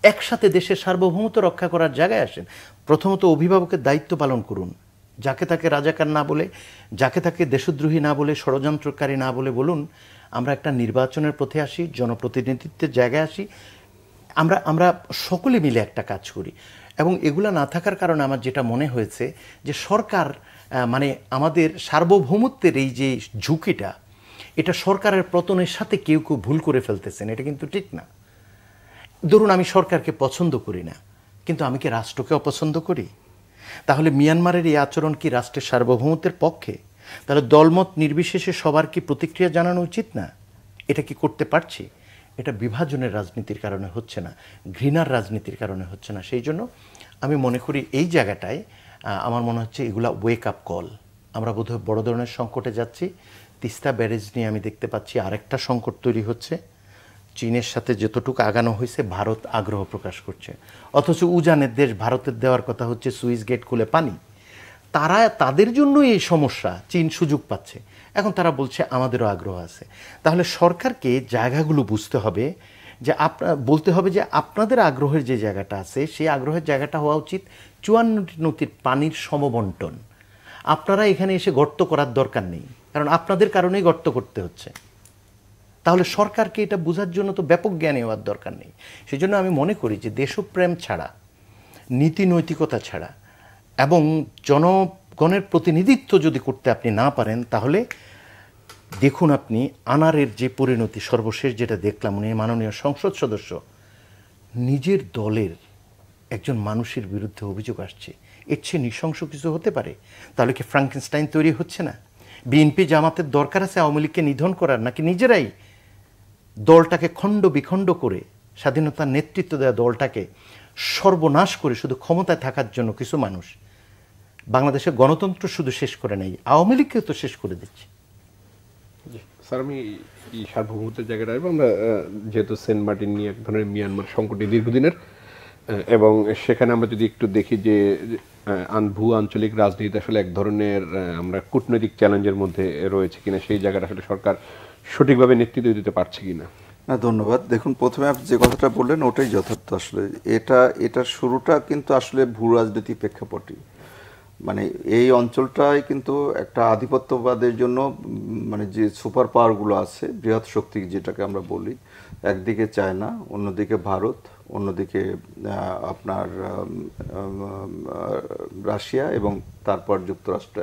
একসাথে দেশের সার্বভৌমত্ব রক্ষা করার জায়গায় আসেন। প্রথমত অভিভাবকের দায়িত্ব পালন করুন। যাকে তাকে রাজাকার না বলে, যাকে তাকে দেশদ্রোহী না বলে, ষড়যন্ত্রকারী না বলে বলুন আমরা একটা নির্বাচনের পথে আসি, জনপ্রতিনিধিত্বের জায়গায় আসি, আমরা সকলে মিলে একটা কাজ করি। এবং এগুলা না থাকার কারণে আমার যেটা মনে হয়েছে যে সরকার মানে আমাদের সার্বভৌমত্বের এই যে ঝুঁকিটা, এটা সরকারের পতনের সাথে কেউ কেউ ভুল করে ফেলতেছেন। এটা কিন্তু ঠিক না। ধরুন আমি সরকারকে পছন্দ করি না, কিন্তু আমি কি রাষ্ট্রকে অপছন্দ করি? তাহলে মিয়ানমারের এই আচরণ কি রাষ্ট্রের সার্বভৌমত্বের পক্ষে? তাহলে দলমত নির্বিশেষে সবার কি প্রতিক্রিয়া জানানো উচিত না? এটা কি করতে পারছি? এটা বিভাজনের রাজনীতির কারণে হচ্ছে না, ঘৃণার রাজনীতির কারণে হচ্ছে না। সেই জন্য আমি মনে করি এই জায়গাটায় আমার মনে হচ্ছে এগুলা ওয়েক আপ কল। আমরা বোধহয় বড় ধরনের সংকটে যাচ্ছি। তিস্তা ব্যারেজ নিয়ে আমি দেখতে পাচ্ছি আরেকটা সংকট তৈরি হচ্ছে। চীনের সাথে যতটুকু আগানো হয়েছে ভারত আগ্রহ প্রকাশ করছে, অথচ উজানের দেশ ভারতের দেওয়ার কথা হচ্ছে সুইচ গেট খুলে পানি। তাদের জন্য এই সমস্যা, চীন সুযোগ পাচ্ছে। এখন তারা বলছে আমাদেরও আগ্রহ আছে। তাহলে সরকারকে জায়গাগুলো বুঝতে হবে, যে বলতে হবে যে আপনাদের আগ্রহের যে জায়গাটা আছে সেই আগ্রহের জায়গাটা হওয়া উচিত 54 নদীর পানির সমবন্টন। আপনারা এখানে এসে গর্ত করার দরকার নেই, কারণ আপনাদের কারণেই গর্ত করতে হচ্ছে। তাহলে সরকারকে এটা বোঝার জন্য তো ব্যাপক জ্ঞানী হওয়ার দরকার নেই। সেই জন্য আমি মনে করি যে দেশপ্রেম ছাড়া, নীতি নৈতিকতা ছাড়া এবং জনগণের প্রতিনিধিত্ব যদি করতে আপনি না পারেন, তাহলে দেখুন আপনি আনারের যে পরিণতি সর্বশেষ যেটা দেখলাম, উনি মাননীয় সংসদ সদস্য, নিজের দলের একজন মানুষের বিরুদ্ধে অভিযোগ আসছে, এর চেয়ে নৃশংস কিছু হতে পারে? তাহলে কি ফ্রাঙ্কেনস্টাইন তৈরি হচ্ছে না? বিএনপি জামাতের দরকার আছে আওয়ামী লীগকে নিধন করার, নাকি নিজেরাই দলটাকে খণ্ড বিখণ্ড করে স্বাধীনতার নেতৃত্ব দেওয়া দলটাকে সর্বনাশ করে শুধু ক্ষমতায় থাকার জন্য কিছু মানুষ বাংলাদেশের গণতন্ত্র শুধু শেষ করে নেই, আওয়ামী লীগকেও তো শেষ করে দিচ্ছে। স্যার, আমি এই সার্বভৌমত্বের জায়গাটা এবং আমরা যেহেতু সেন্ট মার্টিন নিয়ে এক ধরনের মিয়ানমার সংকটে দীর্ঘদিনের, এবং সেখানে আমরা যদি একটু দেখি যে ভূ আঞ্চলিক রাজনীতি আসলে এক ধরনের আমরা কূটনৈতিক চ্যালেঞ্জের মধ্যে রয়েছে কিনা, সেই জায়গাটা আসলে সরকার সঠিকভাবে নেতৃত্ব দিতে পারছে কিনা। না, ধন্যবাদ। দেখুন, প্রথমে আপনি যে কথাটা বললেন ওটাই যথার্থ। আসলে এটার শুরুটা কিন্তু আসলে ভূ রাজনৈতিক প্রেক্ষাপটই, মানে এই অঞ্চলটাই কিন্তু একটা আধিপত্যবাদের জন্য মানে যে সুপার পাওয়ারগুলো আছে, বৃহৎ শক্তি যেটাকে আমরা বলি, একদিকে চায়না, অন্যদিকে ভারত, অন্যদিকে আপনার রাশিয়া এবং তারপর যুক্তরাষ্ট্র,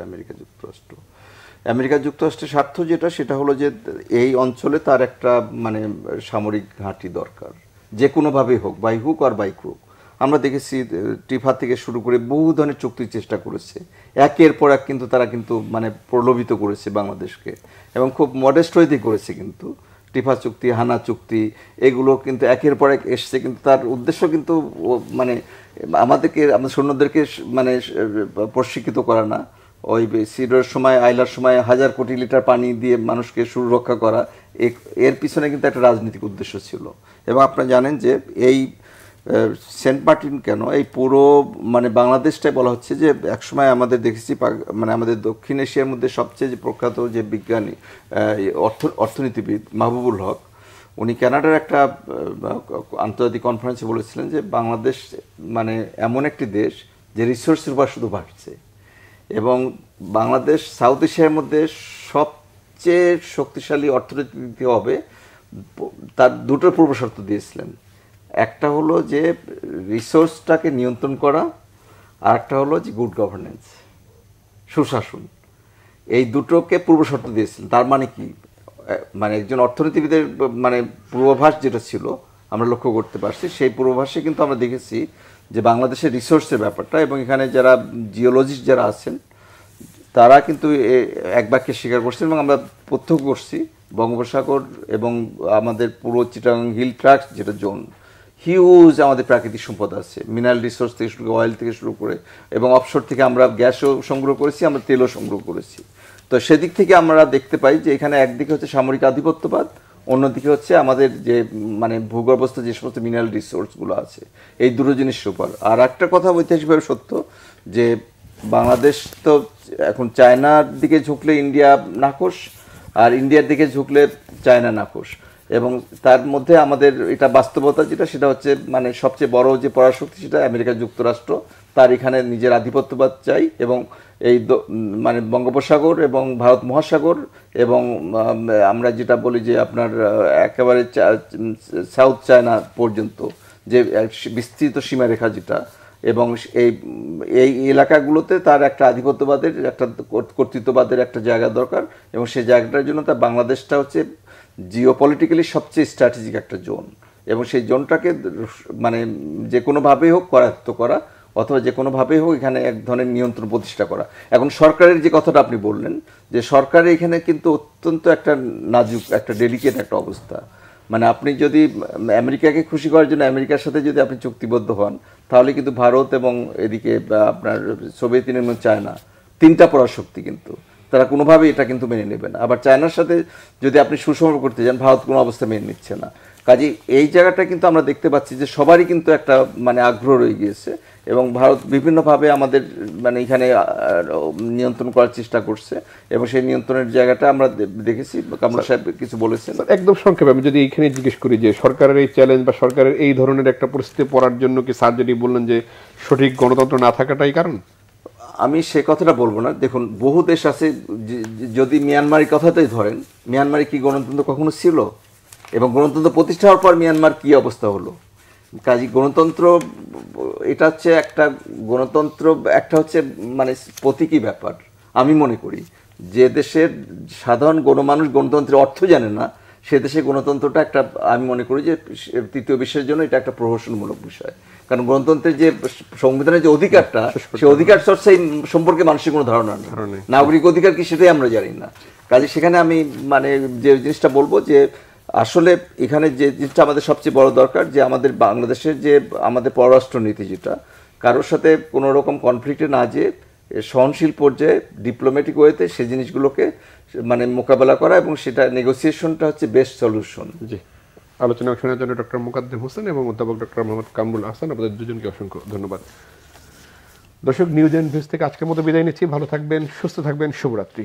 আমেরিকা যুক্তরাষ্ট্রের স্বার্থ যেটা, সেটা হলো যে এই অঞ্চলে তার একটা মানে সামরিক ঘাঁটি দরকার, যে কোনোভাবেই হোক, বাই হুক আর বাই ক্রুক। আমরা দেখেছি টিফা থেকে শুরু করে বহু ধরনের চুক্তির চেষ্টা করেছে, একের পর এক কিন্তু তারা কিন্তু মানে প্রলোভিত করেছে বাংলাদেশকে, এবং খুব মডেস্ট হইতেই করেছে। কিন্তু টিফা চুক্তি, হানা চুক্তি, এগুলো কিন্তু একের পর এক এসছে, কিন্তু তার উদ্দেশ্য কিন্তু মানে আমাদের সৈন্যদেরকে মানে প্রশিক্ষিত করা না, ওই সিডরের সময়, আইলার সময় 1000 কোটি লিটার পানি দিয়ে মানুষকে সুরক্ষা করা, এর পিছনে কিন্তু একটা রাজনৈতিক উদ্দেশ্য ছিল। এবং আপনারা জানেন যে এই সেন্ট মার্টিন কেন, এই পুরো মানে বাংলাদেশটাই বলা হচ্ছে যে একসময় আমাদের দেখেছি মানে আমাদের দক্ষিণ এশিয়ার মধ্যে সবচেয়ে যে প্রখ্যাত যে বিজ্ঞানী, অর্থনীতিবিদ মাহবুবুল হক, উনি কানাডার একটা আন্তর্জাতিক কনফারেন্সে বলেছিলেন যে বাংলাদেশ মানে এমন একটি দেশ যে রিসোর্সের উপর শুধু বাড়ছে, এবং বাংলাদেশ সাউথ এশিয়ার মধ্যে সবচেয়ে শক্তিশালী অর্থনীতি হবে। তার দুটো পূর্বশর্ত দিয়েছিলেন, একটা হলো যে রিসোর্সটাকে নিয়ন্ত্রণ করা, আর একটা হলো যে গুড গভর্নেন্স, সুশাসন। এই দুটোকে পূর্বশর্ত দিয়েছিলেন। তার মানে কি, মানে একজন অর্থনীতিবিদের মানে পূর্বাভাস যেটা ছিল আমরা লক্ষ্য করতে পারছি, সেই পূর্বাভাসে কিন্তু আমরা দেখেছি যে বাংলাদেশের রিসোর্সের ব্যাপারটা, এবং এখানে যারা জিওলজিস্ট যারা আছেন তারা কিন্তু এক বাক্যে স্বীকার করছেন, এবং আমরা প্রত্যক্ষ করছি বঙ্গোপসাগর এবং আমাদের পুরো চিটাগাং হিল ট্র্যাক্ট যেটা জোন, হিউজ আমাদের প্রাকৃতিক সম্পদ আছে, মিনারেল রিসোর্স থেকে শুরু করে, অয়েল থেকে শুরু করে, এবং অফশোর থেকে আমরা গ্যাসও সংগ্রহ করেছি, আমরা তেলও সংগ্রহ করেছি। তো সেদিক থেকে আমরা দেখতে পাই যে এখানে একদিকে হচ্ছে সামরিক আধিপত্যবাদ, অন্যদিকে হচ্ছে আমাদের যে মানে ভূগর্ভস্থ যে সমস্ত মিনারেল রিসোর্সগুলো আছে, এই দুটো জিনিসের উপর। আর একটা কথা ঐতিহাসিকভাবে সত্য যে বাংলাদেশ তো এখন চায়নার দিকে ঝুঁকলে ইন্ডিয়া নাখোশ, আর ইন্ডিয়ার দিকে ঝুঁকলে চায়না নাখোশ, এবং তার মধ্যে আমাদের এটা বাস্তবতা যেটা, সেটা হচ্ছে মানে সবচেয়ে বড় যে পরাশক্তি সেটা আমেরিকা যুক্তরাষ্ট্র, তার এখানে নিজের আধিপত্যবাদ চাই, এবং এই মানে বঙ্গোপসাগর এবং ভারত মহাসাগর, এবং আমরা যেটা বলি যে আপনার একেবারে সাউথ চায়না পর্যন্ত যে বিস্তৃত সীমারেখা যেটা, এবং এই এলাকাগুলোতে তার একটা আধিপত্যবাদের, একটা কর্তৃত্ববাদের একটা জায়গা দরকার, এবং সেই জায়গাটার জন্য তার বাংলাদেশটা হচ্ছে জিওপলিটিক্যালি সবচেয়ে স্ট্র্যাটেজিক একটা জোন, এবং সেই জোনটাকে মানে যে কোনোভাবেই হোক করায়ত্ত করা, অথবা যে কোনোভাবেই হোক এখানে এক ধরনের নিয়ন্ত্রণ প্রতিষ্ঠা করা। এখন সরকারের যে কথাটা আপনি বললেন, যে সরকারের এখানে কিন্তু অত্যন্ত একটা নাজুক, একটা ডেলিকেট একটা অবস্থা। মানে আপনি যদি আমেরিকাকে খুশি করার জন্য আমেরিকার সাথে যদি আপনি চুক্তিবদ্ধ হন, তাহলে কিন্তু ভারত এবং এদিকে আপনার সোভিয়েত ইউনিয়ন এবং চায়না, তিনটা পরাশক্তি, কিন্তু তারা কোনোভাবেই এটা কিন্তু মেনে নেবে না। আবার চায়নার সাথে যদি আপনি সুসম্পর্ক করতে যান, ভারত কোনো অবস্থা মেনে নিচ্ছে না। কাজে এই জায়গাটা কিন্তু আমরা দেখতে পাচ্ছি যে সবারই কিন্তু একটা মানে আগ্রহ রয়ে গিয়েছে, এবং ভারত বিভিন্নভাবে আমাদের মানে এখানে নিয়ন্ত্রণ করার চেষ্টা করছে, এবং সেই নিয়ন্ত্রণের জায়গাটা আমরা দেখেছি। কামরুল সাহেব কিছু বলেছেন। একদম সংক্ষেপে আমি যদি এইখানে জিজ্ঞেস করি যে সরকারের এই চ্যালেঞ্জ বা সরকারের এই ধরনের একটা পরিস্থিতি পড়ার জন্য কি স্যার যেটি বললেন যে সঠিক গণতন্ত্র না থাকাটাই কারণ? আমি সে কথাটা বলবো না। দেখুন, বহু দেশ আছে, যদি মিয়ানমারের কথাটাই ধরেন, মিয়ানমারে কি গণতন্ত্র কখনো ছিল? এবং গণতন্ত্র প্রতিষ্ঠা হওয়ার পর মিয়ানমার কি অবস্থা হলো? কাজী গণতন্ত্র এটা হচ্ছে একটা, গণতন্ত্র একটা হচ্ছে মানে প্রতীকী ব্যাপার আমি মনে করি। যে দেশের সাধারণ গণমানুষ গণতন্ত্রের অর্থ জানে না, সে দেশে গণতন্ত্রটা একটা, আমি মনে করি যে তৃতীয় বিশ্বের জন্য এটা একটা প্রহসনমূলক বিষয়। কারণ গণতন্ত্রের যে সংবিধানের যে অধিকারটা, সেই অধিকার চর্চাই সম্পর্কে মানুষের কোনো ধারণা নেই। নাগরিক অধিকার কি সেটাই আমরা জানি না। কাজে সেখানে আমি মানে যে জিনিসটা বলবো যে আসলে এখানে যে জিনিসটা আমাদের সবচেয়ে বড় দরকার, যে আমাদের বাংলাদেশের যে আমাদের পররাষ্ট্র নীতি, যেটা কারোর সাথে কোনো রকম কনফ্লিক্টে না যেয়ে সহনশীল পর্যায়ে ডিপ্লোম্যাটিক ওয়েতে সেই জিনিসগুলোকে মানে মোকাবেলা করা, এবং সেটা নেগোসিয়েশনটা হচ্ছে বেস্ট সলিউশন। জি, আলোচনা শোনার জন্য ডক্টর মোকাদ্দেম হোসেন এবং অধ্যাপক ডক্টর মোহাম্মদ কামরুল আহসান, আপনাদের দুজনকে অসংখ্য ধন্যবাদ। দর্শক, নিউজ এন্ড ভিউজ থেকে আজকের মতো বিদায় নিচ্ছি। ভালো থাকবেন, সুস্থ থাকবেন, শুভরাত্রি।